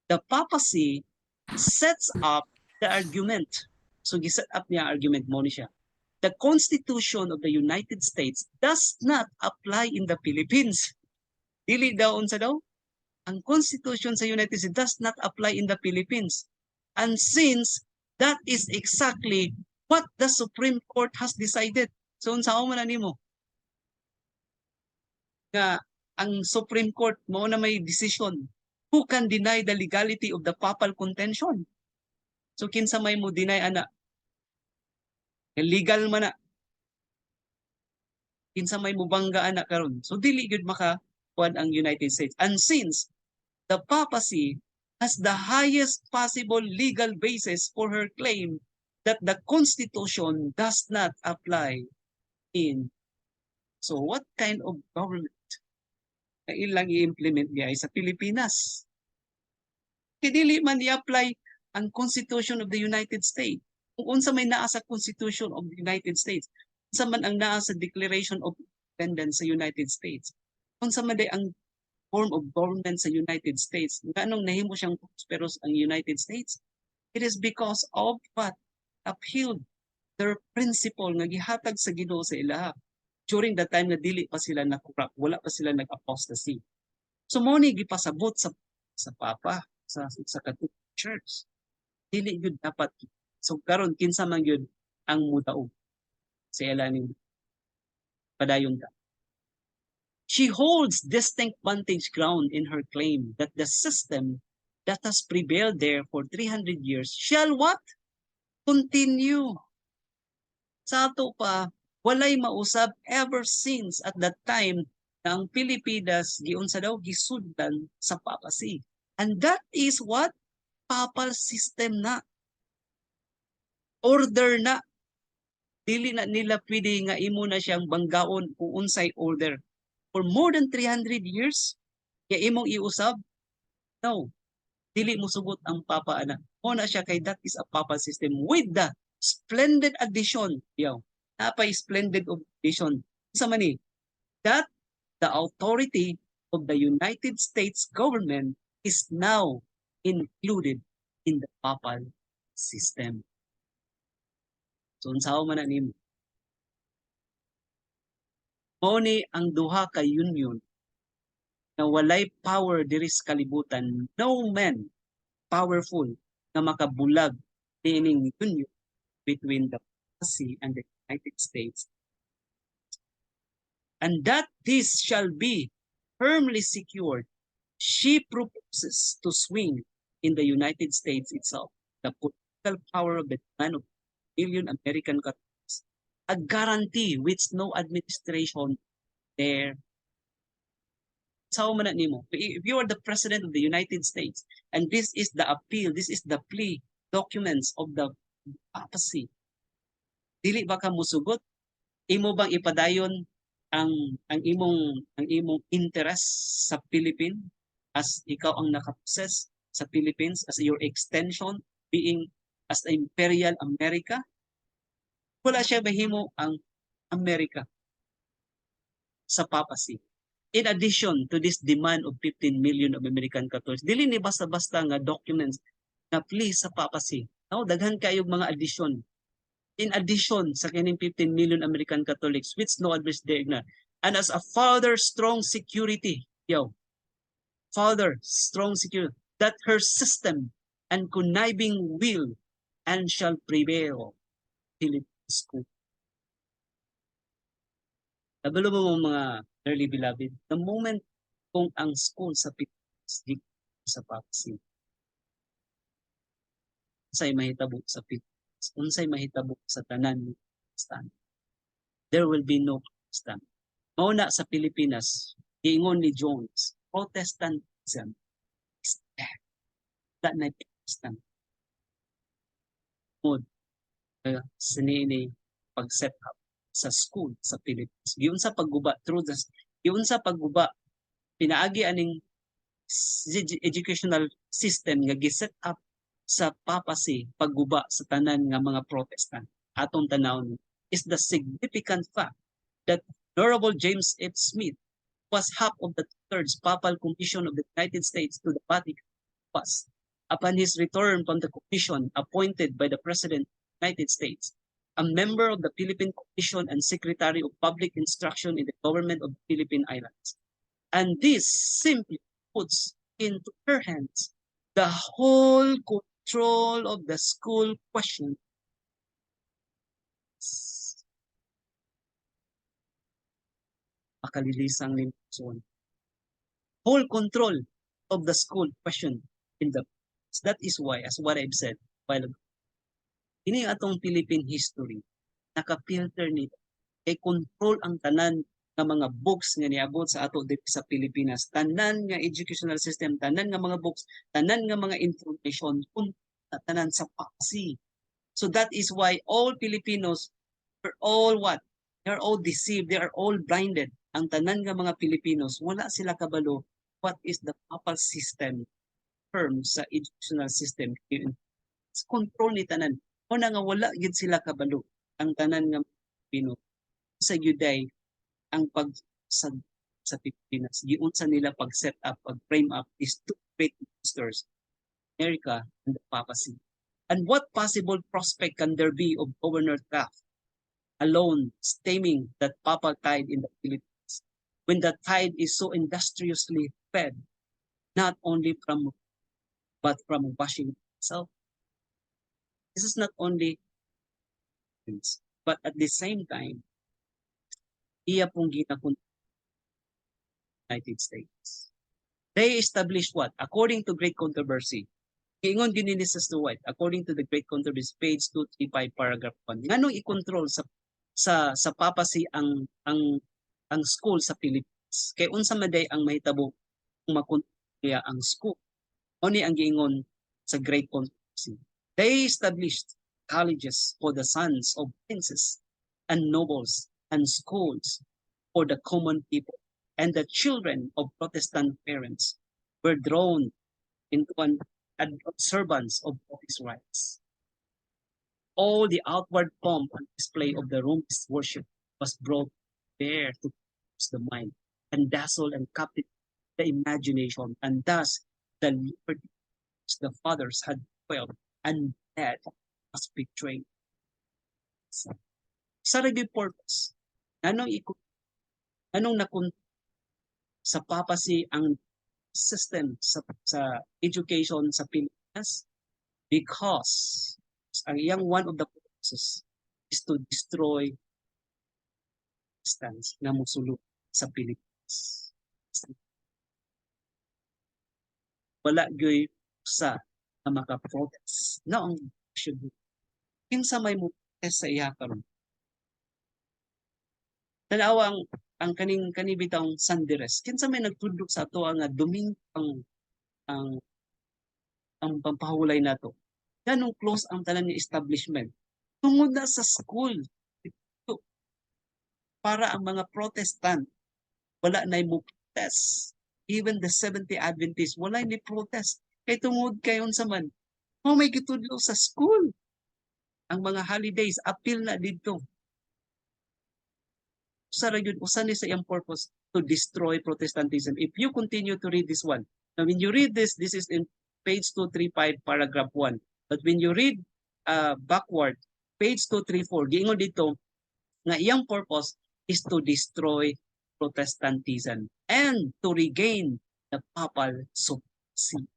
The papacy sets up the argument. So giset up niya argument mo ni siya. The Constitution of the United States does not apply in the Philippines. Dili daw unsa daw? Ang Constitution sa United States does not apply in the Philippines. And since that is exactly what the Supreme Court has decided. So unsa mo na nimo? Nga ang Supreme Court mao na may decision who can deny the legality of the papal contention. So kinsa may mo deny ana? Legal man na. Kinsa may mo bangga ana karon. So dili gyud makakuan ang United States. And since the papacy has the highest possible legal basis for her claim that the Constitution does not apply in. So what kind of government na ilang i-implement niya ay sa Pilipinas? Dili man i-apply ang Constitution of the United States. Kung unsa may naa sa Constitution of the United States, unsa man ang naa sa Declaration of Independence sa United States, unsa man day ang form of government sa United States, nganong nahimo siyang prosperous ang United States? It is because of what? Upheld their principle nga gihatag sa Ginoo sa ilaha during the time na dili pa sila na-corrupt, wala pa sila nag-apostasy. So mo ni gipasabot sa Papa, sa Catholic Church. Dili gyud dapat. So karon kinsa man gyud ang mudaog sa ilaning padayon ka. She holds distinct vantage ground in her claim that the system that has prevailed there for 300 years shall what? Continue. Sa ato pa, walay mausab ever since at that time na ang Pilipinas giunsa daw gisudlan sa papacy. And that is what? Papal system na. Order na. Dili na nila pwede nga imo na siyang banggaon kung unsay order. For more than 300 years, kaya imong iusab? No. Dili mo sugot ang papa ana. O na siya kay that is a papal system with the splendid addition. Yaw. Napay splendid addition. Sa mani, that the authority of the United States government is now included in the papal system. So unsaon man na nimo? Mao ni ang duha ka union na walay power diri sa kalibutan, no man powerful na makabulag niining union between the papacy and the United States. And that this shall be firmly secured, she proposes to swing in the United States itself the political power of the man of billion American Catholics, a guarantee which no administration there. Sao man na nimo? If you are the President of the United States and this is the appeal, this is the plea documents of the papacy, dili ba ka musugot? Imo bang ipadayon ang imong interest sa Philippines as ikaw ang nakaposes sa Philippines as your extension being as Imperial America? Wala siya mahimo ang Amerika sa papacy. In addition to this demand of 15 million of American Catholics, dili ni basta-basta nga documents na please sa papacy. No, daghan kayog mga addition. In addition sa kining 15 million American Catholics, which no address there na, and as a further strong security, further strong security, that her system and conniving will and shall prevail till it is good. Nabalo mo mga early beloved, the moment kung ang school sa Pilipinas sa papacy, unsay mahitabo sa Pilipinas, unsay mahitabo sa tanan stand, there will be no stand. Mauna sa Pilipinas, giingon ni Jones, Protestantism is dead. Wala na Protestant. Mood, sinini pag-set up sa school sa Philippines. Giun sa pagguba through the giun sa pagguba pinaagi aning educational system nga giset up sa papacy pagguba sa tanan nga mga Protestant atong tanawon is the significant fact that Honorable James F. Smith was half of the two-thirds papal commission of the United States to the Vatican was upon his return from the commission appointed by the President of the United States, a member of the Philippine Commission and Secretary of Public Instruction in the government of the Philippine Islands. And this simply puts into her hands the whole control of the school question. Makalilisang limuson. Whole control of the school question in the that is why, as what I've said while ago, ini atong Philippine history nakapilter nito kay control ang tanan nga mga books nga niabot sa ato dito sa Pilipinas, tanan nga educational system, tanan nga mga books, tanan nga mga information, tanan sa paksi. So that is why all Filipinos are all what? They are all deceived, they are all blinded. Ang tanan nga mga Filipinos, wala sila kabalo what is the papal system term sa educational system. Control ni tanan. O na nga wala gid sila kabalo ang tanan nga Pilipino sa Juday ang pag sa Pilipinas. Giunsa nila pag set up, pag frame up these two great monsters, America and the papacy. And what possible prospect can there be of Governor Taft alone stemming that papal tide in the Philippines when the tide is so industriously fed not only from but from Washington itself? This is not only but at the same time iya pong ginakon United States. They established what? According to Great Controversy. Ingon din ni Sister White, according to the Great Controversy, page 235, paragraph 1. Nganong i-control sa papacy ang school sa Philippines? Kay unsa maday ang mahitabo kung makontrolya ang school? O ni ang giingon sa Great Controversy. They established colleges for the sons of princes and nobles and schools for the common people, and the children of Protestant parents were drawn into an observance of his rights. All the outward pomp and display of the Romish worship was brought bare to the mind and dazzle and captivate the imagination, and thus the liberty which the fathers had felt and had was betrayed. Sa review purpose, anong nakon sa papacy ang system sa education sa Pilipinas? Because ang iyang one of the purposes is to destroy stance na musulod sa Pilipinas. Wala gyoy sa na maka-protest. Na ang should be. Kinsa may mo protest sa iya karon. Tanawa ang kanibitang Sanderes. Kinsa may nagtudlok sa ato nga Domingo ang pampahulay nato. Ganong close ang tanan nga establishment. Tungod na sa school. Para ang mga Protestant wala na mo protest. Even the 70 Adventists wala ni protest. Kay tungod kayon sa man. May gitudlo sa school. Ang mga holidays appeal na dito. Usa ni sa iyang purpose to destroy Protestantism. If you continue to read this one, now when you read this is in page 235, paragraph 1. But when you read backward, page 234, giingon dito, nga iyang purpose is to destroy Protestantism and to regain the papal supremacy.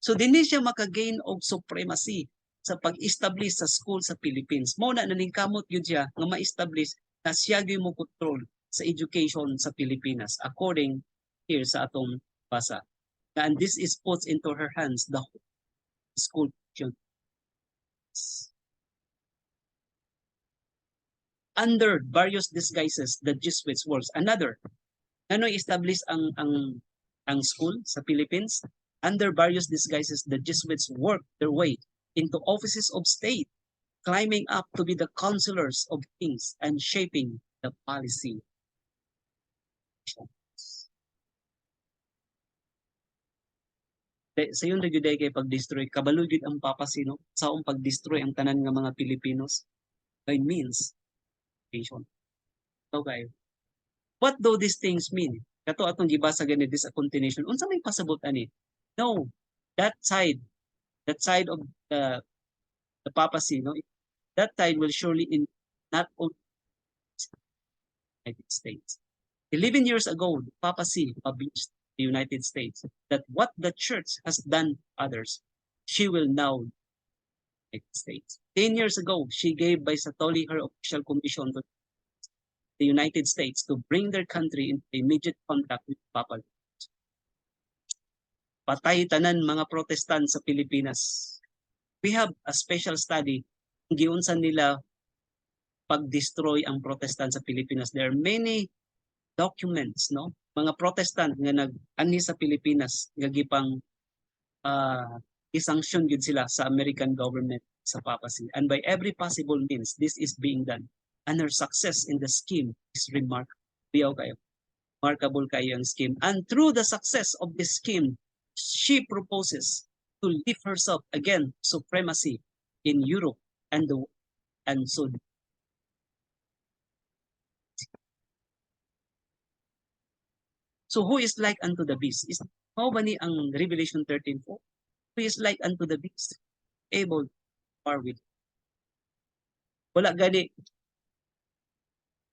So dinhi siya maka-gain og supremacy sa pag-establish sa school sa Philippines. Mao na naningkamot gyud siya nga ma-establish na siya gyud mo control sa education sa Pilipinas according here sa atong basa. And this is put into her hands the whole school question. Under various disguises, the Jesuits works. Another, ano establish ang school sa Philippines? Under various disguises, the Jesuits worked their way into offices of state, climbing up to be the counselors of kings and shaping the policy. sayon ra gyud kay pag-destroy kabalo gyud ang papacy no saong pag-destroy ang tanan nga mga Pilipinos by means nation. So kayo. What do these things mean? Kato atong gibasa gani this a continuation. Unsa may pasabot ani? No, that side, that side of the papacy, no, that side will surely in not only the United States. 11 years ago, the papacy published the United States that what the church has done to others, she will now the United States. 10 years ago, she gave by Satoli her official commission to the United States to bring their country into immediate contact with Papal. Patay tanan mga Protestant sa Pilipinas. We have a special study kung giunsan nila pag-destroy ang Protestant sa Pilipinas. There are many documents, no? Mga Protestant nga nag-anhi sa Pilipinas nga gipang isanction gyud sila sa American government sa papacy. And by every possible means, this is being done. And her success in the scheme is remarkable. Biyaw kayo. Remarkable kayo ang scheme. And through the success of this scheme, she proposes to lift herself again supremacy in Europe and the and so who is like unto the beast? Is mao ba ni ang Revelation 13:4? Who is like unto the beast? Able far with. Wala gani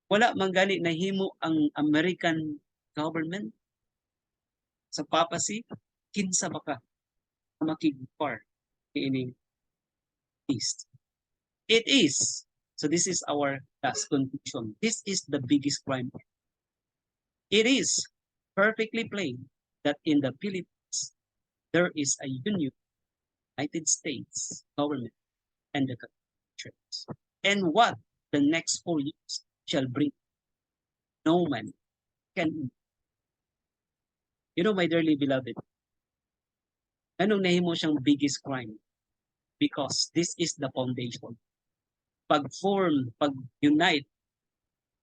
wala man gani nahimo ang American government sa papacy kinsa ba ka makigpar ini beast. It is. So this is our last conclusion. This is the biggest crime. It is perfectly plain that in the Philippines there is a union, United States government and the church. And what the next 4 years shall bring, no man can. You know, my dearly beloved, anong nahimo siyang biggest crime? Because this is the foundation. Pag-form, pag-unite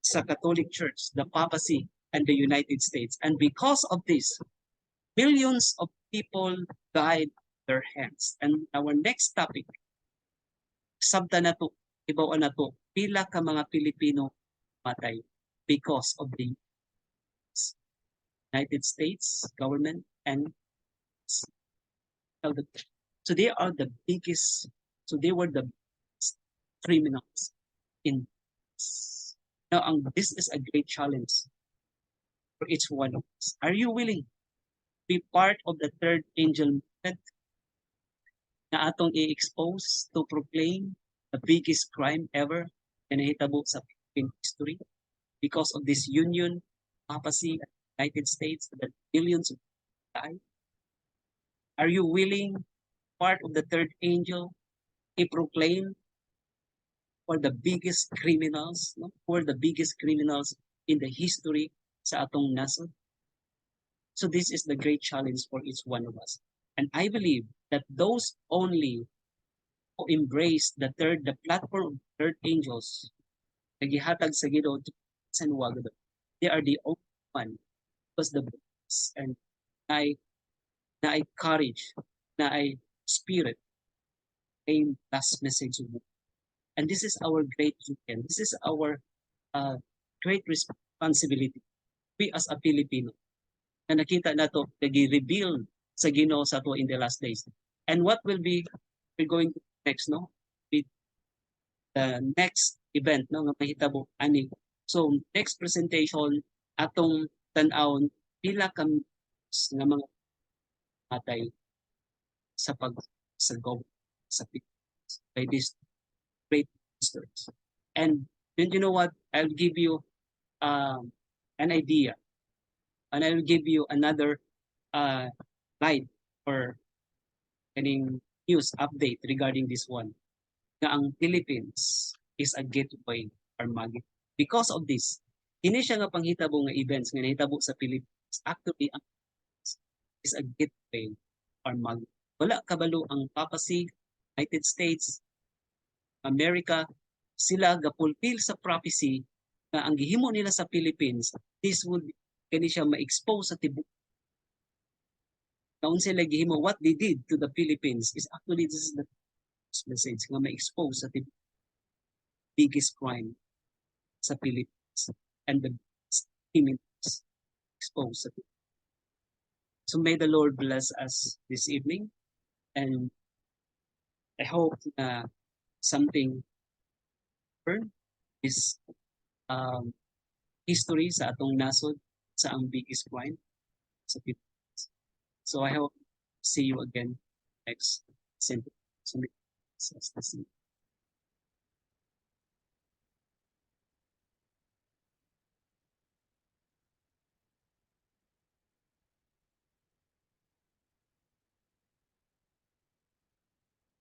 sa Catholic Church, the papacy, and the United States. And because of this, millions of people died their hands. And our next topic, sabta na to, ibaw na to, pila ka mga Pilipino matay because of the United States government and so they are the biggest, so they were the biggest criminals in this. Now, this is a great challenge for each one of us. Are you willing to be part of the third angel movement na atong i-expose to proclaim the biggest crime ever na nahitabo sa Philippine history because of this union, papacy, United States, that millions of people die? Are you willing, part of the third angel, to proclaim for the biggest criminals, no? For the biggest criminals in the history sa atong nasod? So this is the great challenge for each one of us. And I believe that those only who embrace the platform of third angels, nagihatag sa Ginoo sa nuwag, they are the only one because the books and na ay courage, na ay spirit, ay last message of book. And this is our great weekend. This is our great responsibility. We as a Filipino, na nakita na to, nag-reveal sa Ginoo sa to in the last days. And what will be, we're going to next, no? With the next event, no? Nga mahitabo, ani. So, next presentation, atong tan-awon, pila kami nga mga patay sa sa Pilipinas by these great monsters. And then you know what? I'll give you an idea, and I will give you another light or any news update regarding this one. Na ang Philippines is a gateway or magnet. Because of this, hindi siya nga panghitabo nga events nga nahitabo sa Philippines. Actually, ang is a gateway or magnet. Wala kabalo ang papacy, United States, America, sila gapulpil sa prophecy na ang gihimo nila sa Philippines, this would kani siya ma-expose sa tibuok Naun sila gihimo, what they did to the Philippines is actually this is the message nga ma-expose sa biggest crime sa Philippines and the criminals exposed sa Philippines. So may the Lord bless us this evening, and I hope na something learn is um, history sa atong nasod sa ang biggest crime sa Philippines. So I hope see you again next Sunday.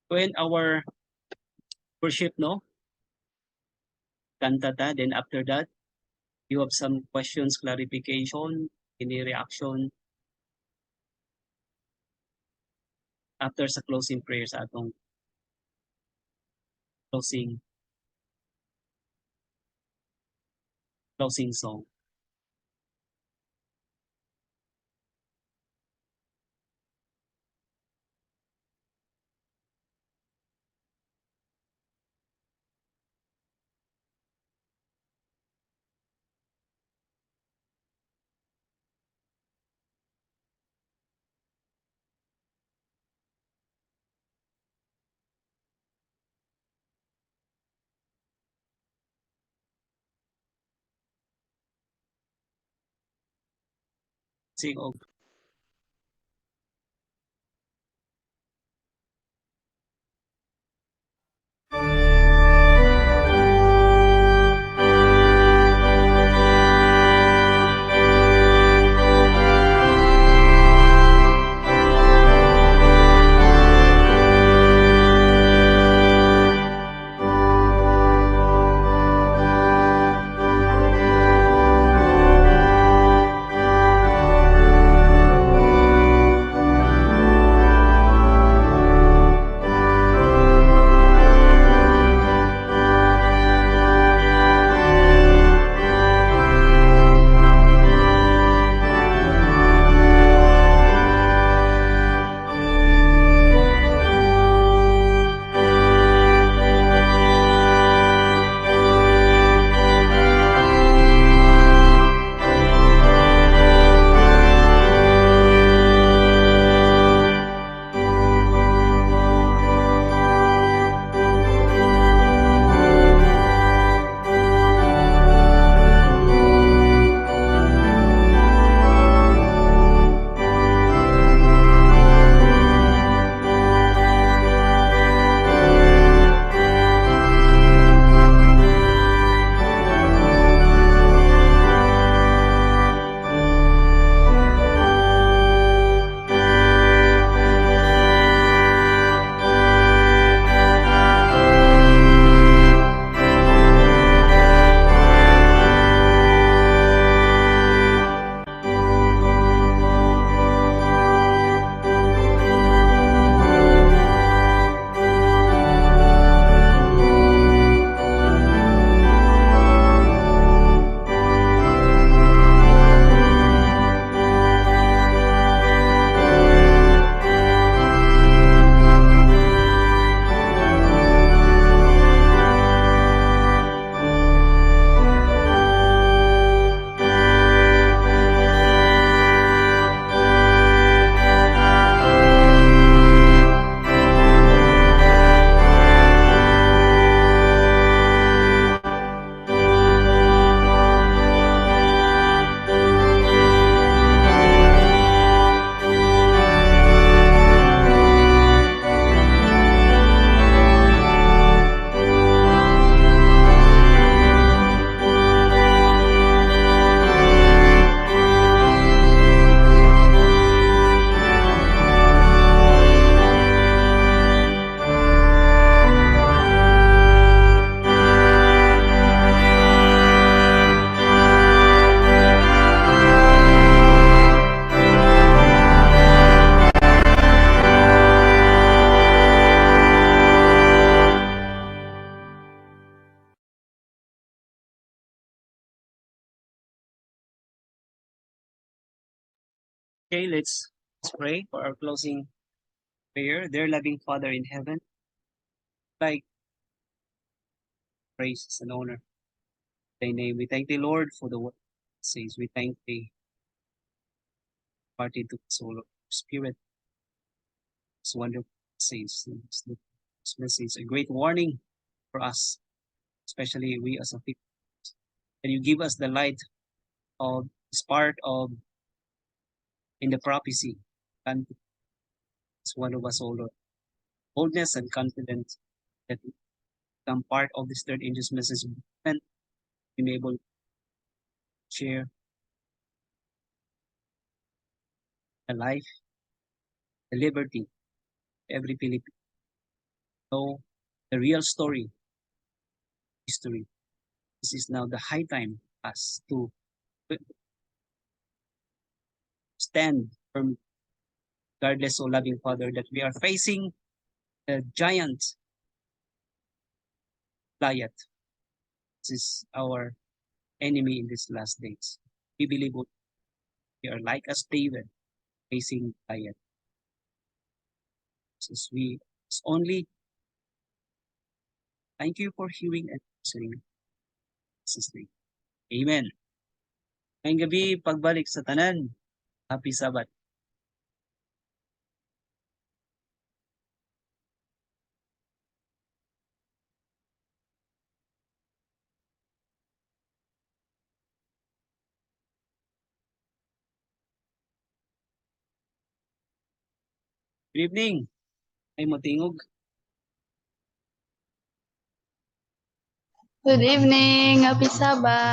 When our worship, no, kantata, then after that, you have some questions, clarification, any reaction after sa closing prayer sa atong closing closing song. Sing of okay, let's Let's pray for our closing prayer. Dear loving Father in heaven, like praise and honor thy name. We thank thee, Lord, for the word it says. We thank thee, party to the soul of spirit. It's wonderful it says. This message a great warning for us, especially we as a people. And you give us the light of this part of in the prophecy. And it's one of us, O Lord. Boldness and confidence that we become part of this third angel's message and be able to share the life, the liberty, every Filipino know the real story, history. This is now the high time for us to stand firm, regardless, O loving Father, that we are facing the giant Goliath. This is our enemy in these last days. We believe we are like as David facing Goliath. Since we only thank you for hearing and answering. Jesus' name. Amen. Ngayong gabi, pagbalik sa tanan. Happy Sabbath. Good evening. Ay motingog. Good evening. Happy Sabbath.